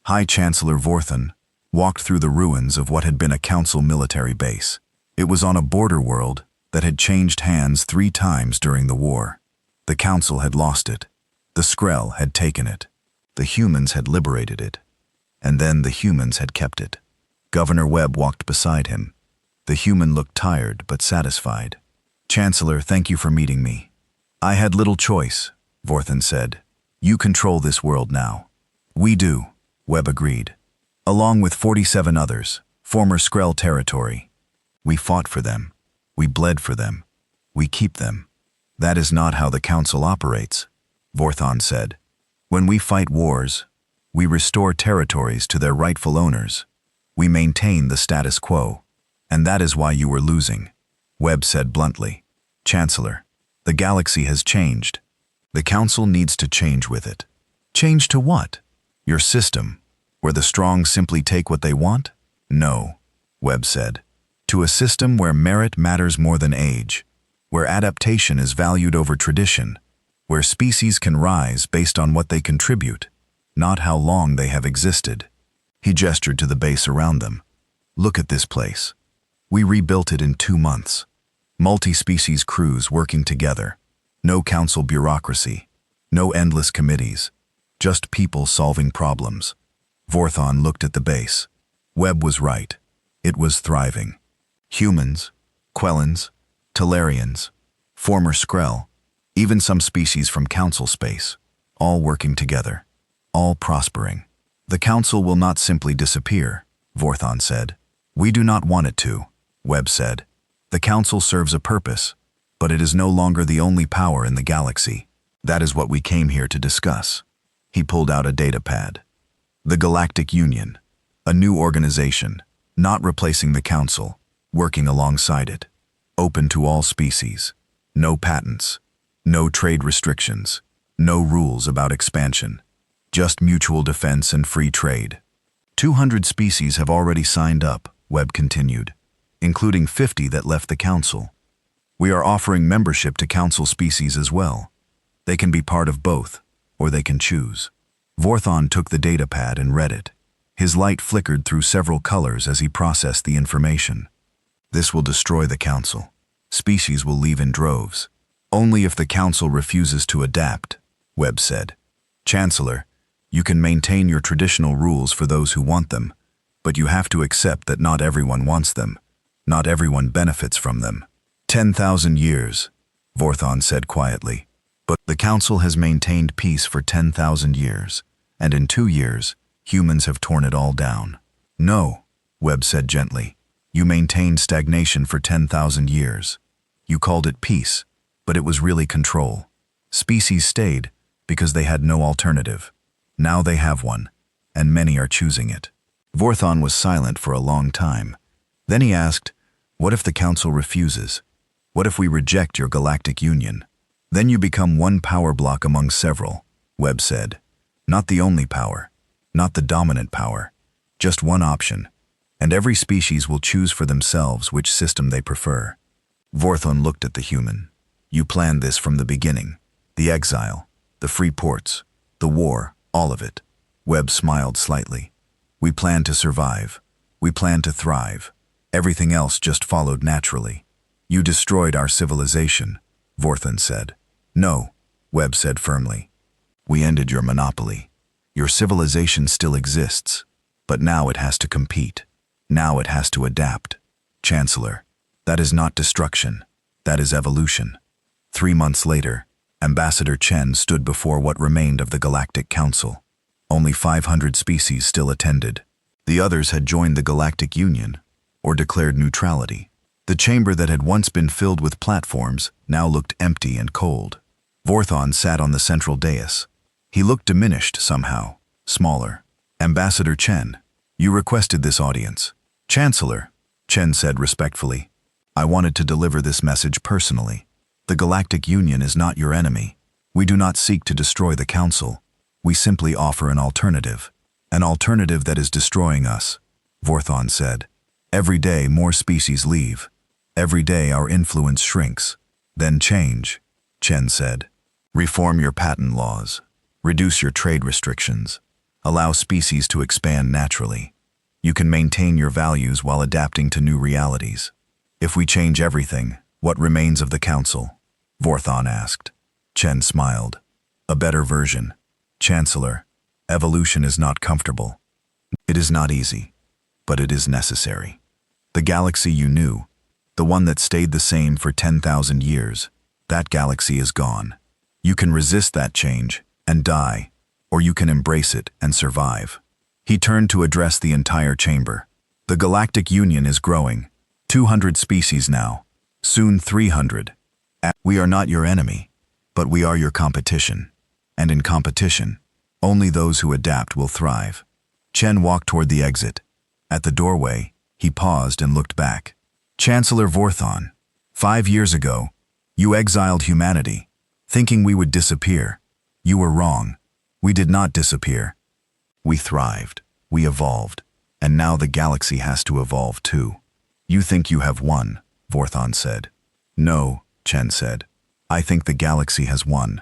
High Chancellor Vorthon walked through the ruins of what had been a Council military base. It was on a border world that had changed hands 3 times during the war. The Council had lost it. The Skrell had taken it. The humans had liberated it. And then the humans had kept it. Governor Webb walked beside him. The human looked tired but satisfied. Chancellor, thank you for meeting me. I had little choice, Vorthon said. You control this world now. We do, Webb agreed. Along with 47 others, former Skrell territory. We fought for them. We bled for them. We keep them. That is not how the Council operates, Vorthon said. When we fight wars, We restore territories to their rightful owners. We maintain the status quo. And that is why you were losing, Webb said bluntly. Chancellor, the galaxy has changed. The Council needs to change with it. Change to what? Your system, where the strong simply take what they want? No, Webb said. To a system where merit matters more than age, where adaptation is valued over tradition, where species can rise based on what they contribute, not how long they have existed. He gestured to the base around them. Look at this place. We rebuilt it in 2 months. Multi-species crews working together. No council bureaucracy. No endless committees. Just people solving problems. Vorthon looked at the base. Webb was right. It was thriving. Humans, Quellans, Talarians, former Skrell, even some species from council space, all working together, all prospering. The council will not simply disappear, Vorthon said. We do not want it to, Webb said. The council serves a purpose, but it is no longer the only power in the galaxy. That is what we came here to discuss. He pulled out a data pad. The Galactic Union, a new organization, not replacing the council, working alongside it, open to all species, no patents, no trade restrictions, no rules about expansion, just mutual defense and free trade. 200 species have already signed up, Webb continued, including 50 that left the council. We are offering membership to council species as well. They can be part of both, or they can choose. Vorthon took the data pad and read it. His light flickered through several colors as he processed the information. This will destroy the council. Species will leave in droves. Only if the council refuses to adapt, Webb said. Chancellor, you can maintain your traditional rules for those who want them, but you have to accept that not everyone wants them. Not everyone benefits from them. 10,000 years, Vorthon said quietly. But the council has maintained peace for 10,000 years, and in 2 years, humans have torn it all down. No, Webb said gently. You maintained stagnation for 10,000 years. You called it peace, but it was really control. Species stayed because they had no alternative. Now they have one, and many are choosing it. Vorthon was silent for a long time. Then he asked, what if the council refuses? What if we reject your Galactic Union? Then you become one power block among several, Webb said. Not the only power, not the dominant power, just one option. And every species will choose for themselves which system they prefer. Vorthon looked at the human. You planned this from the beginning. The exile, the free ports, the war, all of it. Webb smiled slightly. We planned to survive. We planned to thrive. Everything else just followed naturally. You destroyed our civilization, Vorthon said. No, Webb said firmly. We ended your monopoly. Your civilization still exists, but now it has to compete. Now it has to adapt. Chancellor, that is not destruction. That is evolution. 3 months later, Ambassador Chen stood before what remained of the Galactic Council. Only 500 species still attended. The others had joined the Galactic Union, or declared neutrality. The chamber that had once been filled with platforms now looked empty and cold. Vorthon sat on the central dais. He looked diminished somehow, smaller. Ambassador Chen, you requested this audience. Chancellor, Chen said respectfully, I wanted to deliver this message personally. The Galactic Union is not your enemy. We do not seek to destroy the Council. We simply offer an alternative that is destroying us, Vorthon said. Every day more species leave. Every day our influence shrinks. Then change, Chen said. Reform your patent laws. Reduce your trade restrictions. Allow species to expand naturally. You can maintain your values while adapting to new realities. If we change everything, what remains of the Council? Vorthon asked. Chen smiled. A better version. Chancellor, evolution is not comfortable. It is not easy, but it is necessary. The galaxy you knew, the one that stayed the same for 10,000 years, that galaxy is gone. You can resist that change and die, or you can embrace it and survive. He turned to address the entire chamber. The Galactic Union is growing. 200 species now. Soon 300. We are not your enemy, but we are your competition. And in competition, Only those who adapt will thrive. Chen walked toward the exit. At the doorway, he paused and looked back. Chancellor Vorthon, 5 years ago, you exiled humanity, thinking we would disappear. You were wrong. We did not disappear. We thrived. We evolved. And now the galaxy has to evolve too. You think you have won, Vorthon said. No, Chen said. I think the galaxy has won.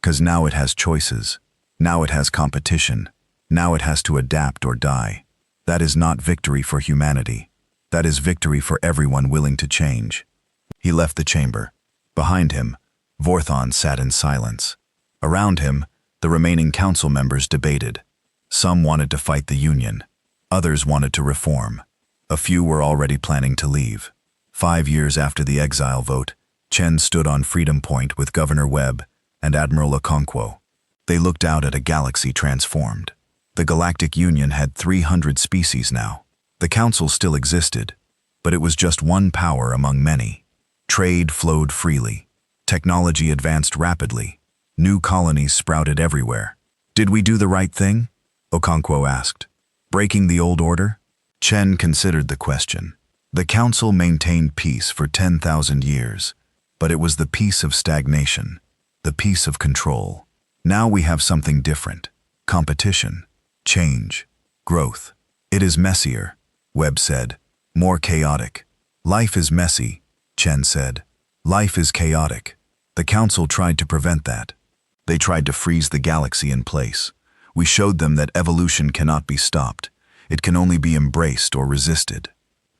'Cause now it has choices. Now it has competition. Now it has to adapt or die. That is not victory for humanity. That is victory for everyone willing to change. He left the chamber. Behind him, Vorthon sat in silence. Around him, the remaining council members debated. Some wanted to fight the Union. Others wanted to reform. A few were already planning to leave. 5 years after the exile vote, Chen stood on Freedom Point with Governor Webb and Admiral Okonkwo. They looked out at a galaxy transformed. The Galactic Union had 300 species now. The Council still existed, but it was just one power among many. Trade flowed freely. Technology advanced rapidly. New colonies sprouted everywhere. Did we do the right thing? Okonkwo asked. Breaking the old order? Chen considered the question. The Council maintained peace for 10,000 years, but it was the peace of stagnation, the peace of control. Now we have something different. Competition, change, growth. It is messier, Webb said. More chaotic. Life is messy, Chen said. Life is chaotic. The Council tried to prevent that. They tried to freeze the galaxy in place. We showed them that evolution cannot be stopped. It can only be embraced or resisted.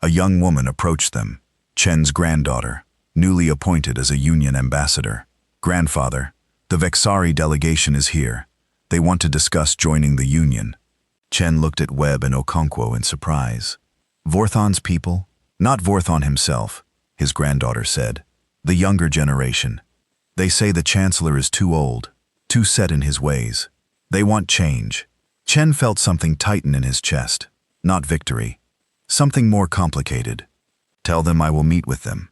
A young woman approached them, Chen's granddaughter, newly appointed as a Union ambassador. Grandfather, the Vexari delegation is here. They want to discuss joining the Union. Chen looked at Webb and Okonkwo in surprise. Vorthon's people? Not Vorthon himself, his granddaughter said. The younger generation. They say the Chancellor is too old, too set in his ways. They want change. Chen felt something tighten in his chest. Not victory. Something more complicated. Tell them I will meet with them.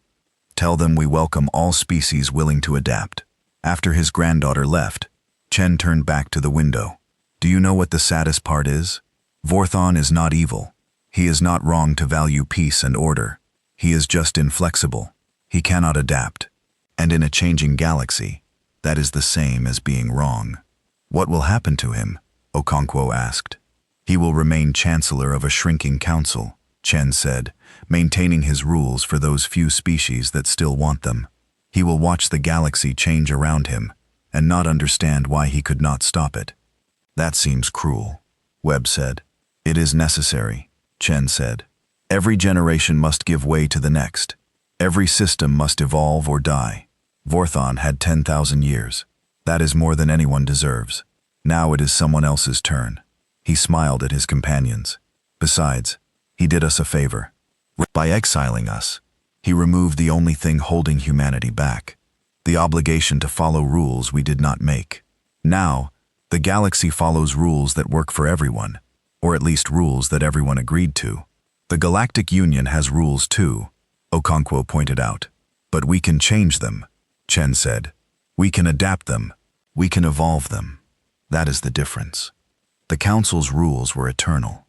Tell them we welcome all species willing to adapt. After his granddaughter left, Chen turned back to the window. Do you know what the saddest part is? Vorthon is not evil. He is not wrong to value peace and order. He is just inflexible. He cannot adapt. And in a changing galaxy, that is the same as being wrong. What will happen to him? Okonkwo asked. He will remain Chancellor of a shrinking council, Chen said, maintaining his rules for those few species that still want them. He will watch the galaxy change around him and not understand why he could not stop it. That seems cruel, Webb said. It is necessary, Chen said. Every generation must give way to the next. Every system must evolve or die. Vorthon had 10,000 years. That is more than anyone deserves. Now it is someone else's turn. He smiled at his companions. Besides, he did us a favor. By exiling us, he removed the only thing holding humanity back, the obligation to follow rules we did not make. Now, the galaxy follows rules that work for everyone, or at least rules that everyone agreed to. The Galactic Union has rules too, Okonkwo pointed out. But we can change them, Chen said. We can adapt them. We can evolve them. That is the difference. The Council's rules were eternal.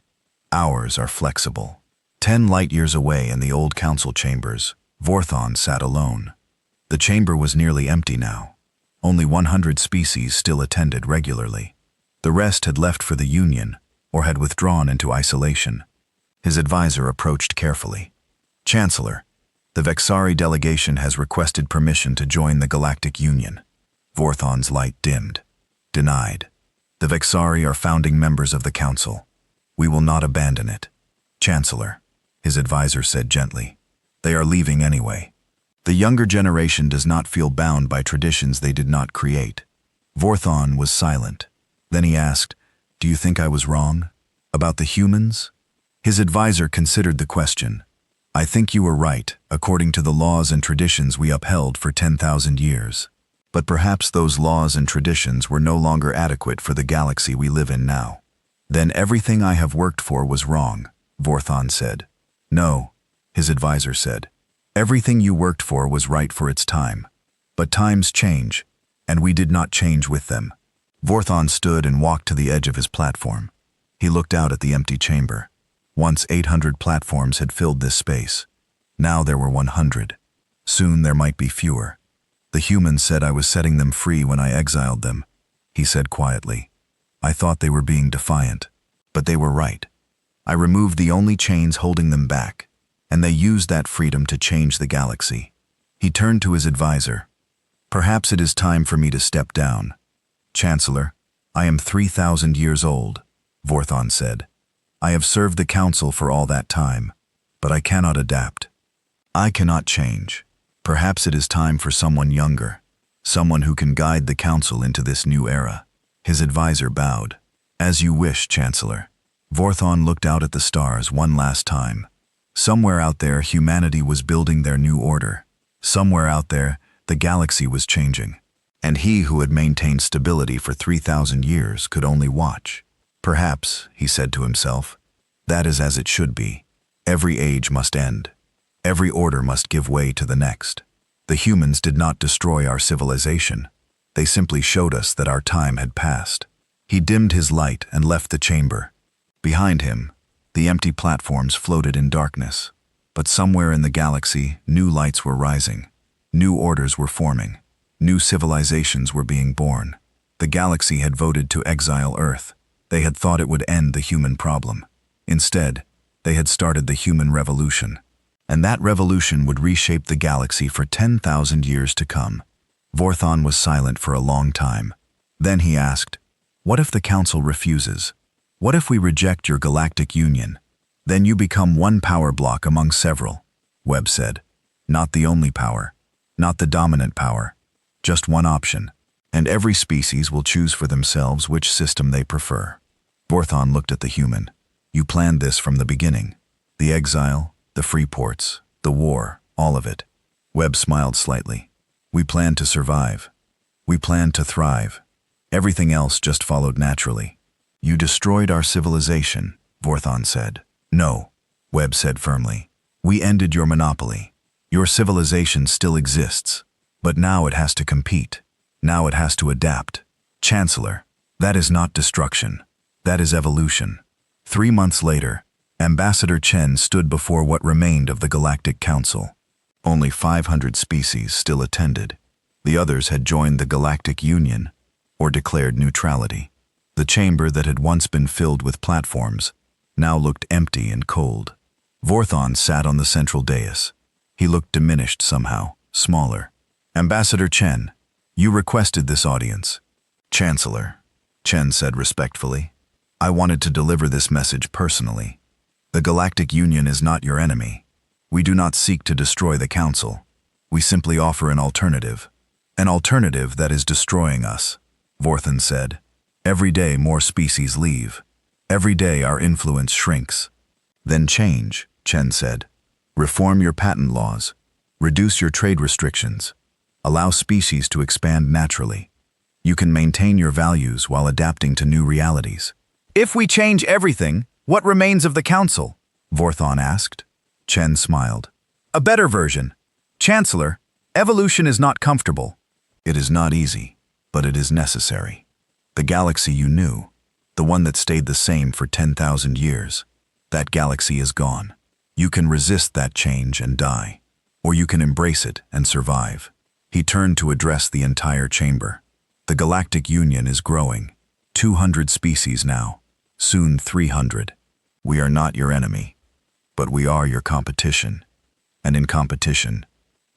Ours are flexible. 10 light-years away in the old council chambers, Vorthon sat alone. The chamber was nearly empty now. Only 100 species still attended regularly. The rest had left for the Union or had withdrawn into isolation. His advisor approached carefully. Chancellor, the Vexari delegation has requested permission to join the Galactic Union. Vorthon's light dimmed. Denied. The Vexari are founding members of the Council. We will not abandon it. Chancellor, his advisor said gently. They are leaving anyway. The younger generation does not feel bound by traditions they did not create. Vorthon was silent. Then he asked, Do you think I was wrong? About the humans? His advisor considered the question. I think you were right, according to the laws and traditions we upheld for 10,000 years. But perhaps those laws and traditions were no longer adequate for the galaxy we live in now. Then everything I have worked for was wrong, Vorthon said. No, his advisor said. Everything you worked for was right for its time. But times change, and we did not change with them. Vorthon stood and walked to the edge of his platform. He looked out at the empty chamber. Once 800 platforms had filled this space. Now there were 100. Soon there might be fewer. The humans said I was setting them free when I exiled them, he said quietly. I thought they were being defiant, but they were right. I removed the only chains holding them back, and they used that freedom to change the galaxy. He turned to his advisor. Perhaps it is time for me to step down. Chancellor, I am 3,000 years old, Vorthon said. I have served the council for all that time, but I cannot adapt. I cannot change. Perhaps it is time for someone younger, someone who can guide the council into this new era. His advisor bowed. As you wish, Chancellor. Vorthon looked out at the stars one last time. Somewhere out there, humanity was building their new order. Somewhere out there, the galaxy was changing. And he who had maintained stability for 3,000 years could only watch. Perhaps, he said to himself, that is as it should be. Every age must end. Every order must give way to the next. The humans did not destroy our civilization. They simply showed us that our time had passed. He dimmed his light and left the chamber. Behind him, the empty platforms floated in darkness. But somewhere in the galaxy, new lights were rising. New orders were forming. New civilizations were being born. The galaxy had voted to exile Earth. They had thought it would end the human problem. Instead, they had started the human revolution. And that revolution would reshape the galaxy for 10,000 years to come. Vorthon was silent for a long time. Then he asked, what if the council refuses? What if we reject your galactic union? Then you become one power block among several, Webb said. Not the only power, not the dominant power, just one option. And every species will choose for themselves which system they prefer. Vorthon looked at the human. You planned this from the beginning. The exile, the free ports, the war, all of it. Webb smiled slightly. We planned to survive. We planned to thrive. Everything else just followed naturally. You destroyed our civilization, Vorthon said. No, Webb said firmly. We ended your monopoly. Your civilization still exists, but now it has to compete. Now it has to adapt. Chancellor, that is not destruction. That is evolution. 3 months later, Ambassador Chen stood before what remained of the Galactic Council. Only 500 species still attended. The others had joined the Galactic Union or declared neutrality. The chamber that had once been filled with platforms now looked empty and cold. Vorthon sat on the central dais. He looked diminished somehow, smaller. Ambassador Chen, you requested this audience. Chancellor, Chen said respectfully, I wanted to deliver this message personally. The Galactic Union is not your enemy. We do not seek to destroy the Council. We simply offer an alternative. An alternative that is destroying us, Vorthon said. Every day more species leave. Every day our influence shrinks. Then change, Chen said. Reform your patent laws. Reduce your trade restrictions. Allow species to expand naturally. You can maintain your values while adapting to new realities. If we change everything, what remains of the Council? Vorthon asked. Chen smiled. A better version. Chancellor, evolution is not comfortable. It is not easy, but it is necessary. The galaxy you knew, the one that stayed the same for 10,000 years, that galaxy is gone. You can resist that change and die, or you can embrace it and survive. He turned to address the entire chamber. The Galactic Union is growing. 200 species now, soon 300. We are not your enemy, but we are your competition. And in competition,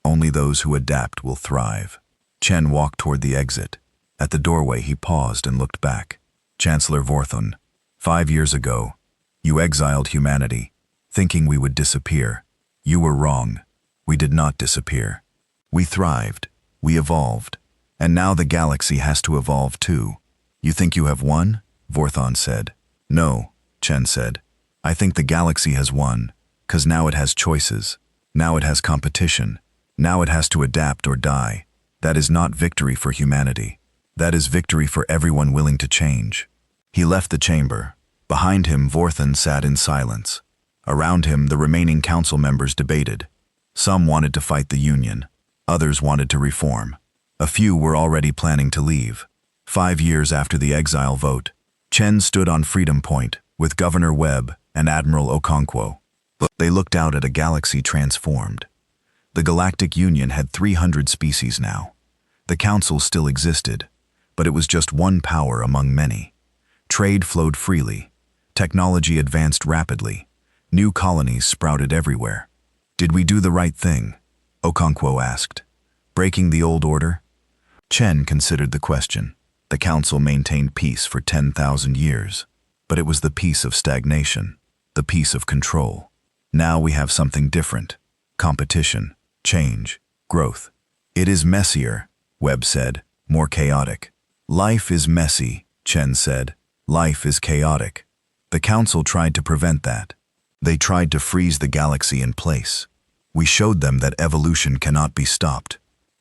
only those who adapt will thrive. Chen walked toward the exit. At the doorway, he paused and looked back. Chancellor Vorthon, 5 years ago, you exiled humanity, thinking we would disappear. You were wrong. We did not disappear. We thrived. We evolved. And now the galaxy has to evolve too. You think you have won? Vorthon said. No, Chen said. I think the galaxy has won, 'cause now it has choices. Now it has competition. Now it has to adapt or die. That is not victory for humanity. That is victory for everyone willing to change. He left the chamber. Behind him, Vorthon sat in silence. Around him, the remaining council members debated. Some wanted to fight the Union. Others wanted to reform. A few were already planning to leave. 5 years after the Exile vote, Chen stood on Freedom Point with Governor Webb and Admiral Okonkwo. They looked out at a galaxy transformed. The Galactic Union had 300 species now. The Council still existed, but it was just one power among many. Trade flowed freely. Technology advanced rapidly. New colonies sprouted everywhere. Did we do the right thing? Okonkwo asked. Breaking the old order? Chen considered the question. The Council maintained peace for 10,000 years, but it was the peace of stagnation, the peace of control. Now we have something different. Competition, change, growth. It is messier, Webb said, more chaotic. Life is messy, Chen said. Life is chaotic. The Council tried to prevent that. They tried to freeze the galaxy in place. We showed them that evolution cannot be stopped.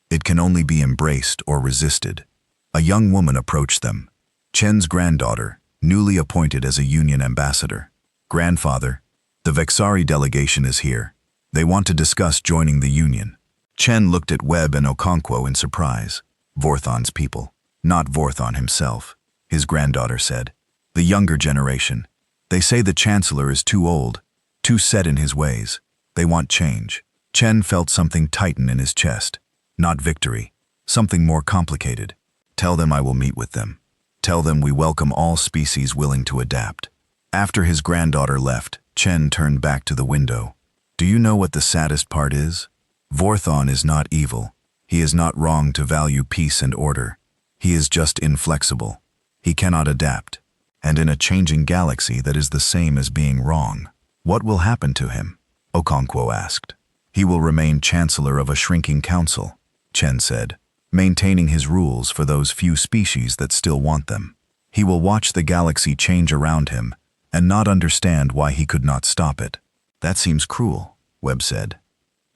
It can only be embraced or resisted. A young woman approached them. Chen's granddaughter, newly appointed as a Union ambassador. Grandfather, the Vexari delegation is here. They want to discuss joining the Union. Chen looked at Webb and Okonkwo in surprise. Vorthon's people, not Vorthon himself, his granddaughter said. The younger generation. They say the Chancellor is too old, too set in his ways. They want change. Chen felt something tighten in his chest. Not victory. Something more complicated. Tell them I will meet with them. Tell them we welcome all species willing to adapt. After his granddaughter left, Chen turned back to the window. Do you know what the saddest part is? Vorthon is not evil. He is not wrong to value peace and order. He is just inflexible. He cannot adapt. And in a changing galaxy that is the same as being wrong. What will happen to him? Okonkwo asked. He will remain Chancellor of a shrinking council, Chen said, maintaining his rules for those few species that still want them. He will watch the galaxy change around him and not understand why he could not stop it. That seems cruel, Webb said.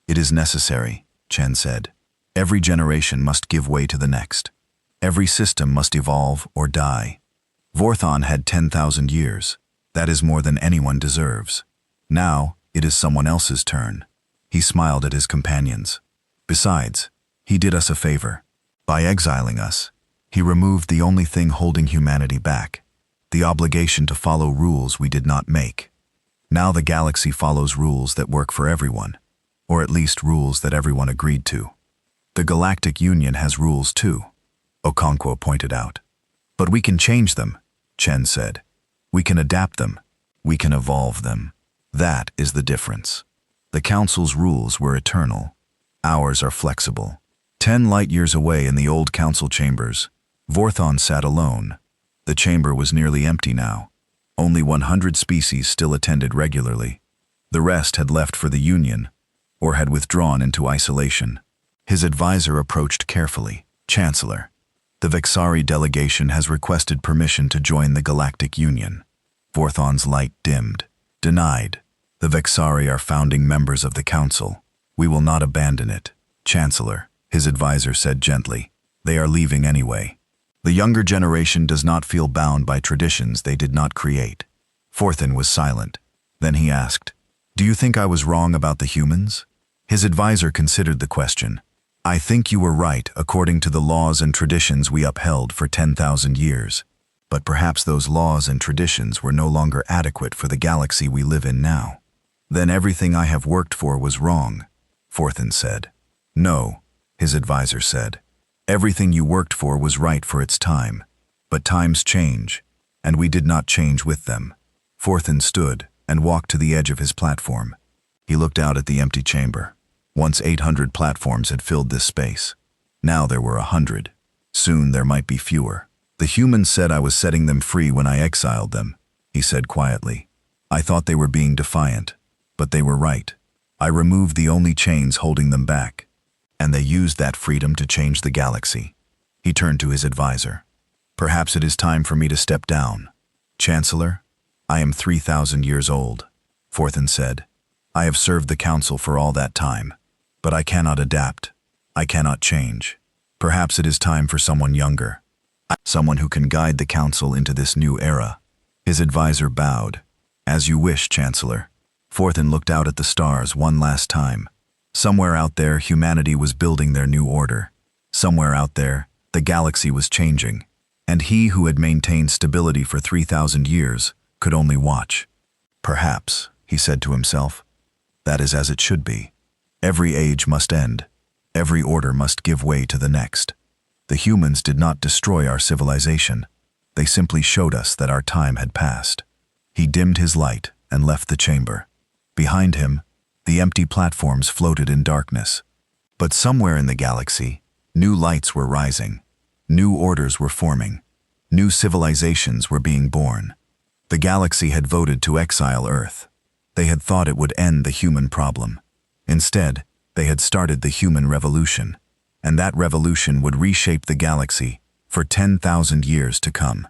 It is necessary, Chen said. Every generation must give way to the next. Every system must evolve or die. Vorthon had 10,000 years. That is more than anyone deserves. Now, it is someone else's turn. He smiled at his companions. Besides, he did us a favor. By exiling us, he removed the only thing holding humanity back, the obligation to follow rules we did not make. Now the galaxy follows rules that work for everyone, or at least rules that everyone agreed to. The Galactic Union has rules too, Okonkwo pointed out. But we can change them, Chen said. We can adapt them. We can evolve them. That is the difference. The Council's rules were eternal. Ours are flexible. 10 light-years away in the old Council chambers, Vorthon sat alone. The chamber was nearly empty now. Only 100 species still attended regularly. The rest had left for the Union, or had withdrawn into isolation. His advisor approached carefully. Chancellor, the Vexari delegation has requested permission to join the Galactic Union. Vorthon's light dimmed. Denied. The Vexari are founding members of the Council. We will not abandon it. Chancellor, his advisor said gently. They are leaving anyway. The younger generation does not feel bound by traditions they did not create. Vorthon was silent. Then he asked, Do you think I was wrong about the humans? His advisor considered the question. I think you were right according to the laws and traditions we upheld for 10,000 years. But perhaps those laws and traditions were no longer adequate for the galaxy we live in now. Then everything I have worked for was wrong, Vorthon said. No, his advisor said. Everything you worked for was right for its time. But times change, and we did not change with them. Vorthon stood and walked to the edge of his platform. He looked out at the empty chamber. Once 800 platforms had filled this space. Now there were 100. Soon there might be fewer. The humans said I was setting them free when I exiled them, he said quietly. I thought they were being defiant, but they were right. I removed the only chains holding them back. And they used that freedom to change the galaxy. He turned to his advisor. Perhaps it is time for me to step down. Chancellor, I am 3,000 years old, Vorthon said. I have served the Council for all that time, but I cannot adapt. I cannot change. Perhaps it is time for someone younger. Someone who can guide the Council into this new era. His advisor bowed. As you wish, Chancellor. Vorthon looked out at the stars one last time. Somewhere out there, humanity was building their new order. Somewhere out there, the galaxy was changing. And he who had maintained stability for 3,000 years could only watch. Perhaps, he said to himself, that is as it should be. Every age must end. Every order must give way to the next. The humans did not destroy our civilization. They simply showed us that our time had passed. He dimmed his light and left the chamber. Behind him, the empty platforms floated in darkness. But somewhere in the galaxy, new lights were rising. New orders were forming. New civilizations were being born. The galaxy had voted to exile Earth. They had thought it would end the human problem. Instead, they had started the human revolution, and that revolution would reshape the galaxy for 10,000 years to come.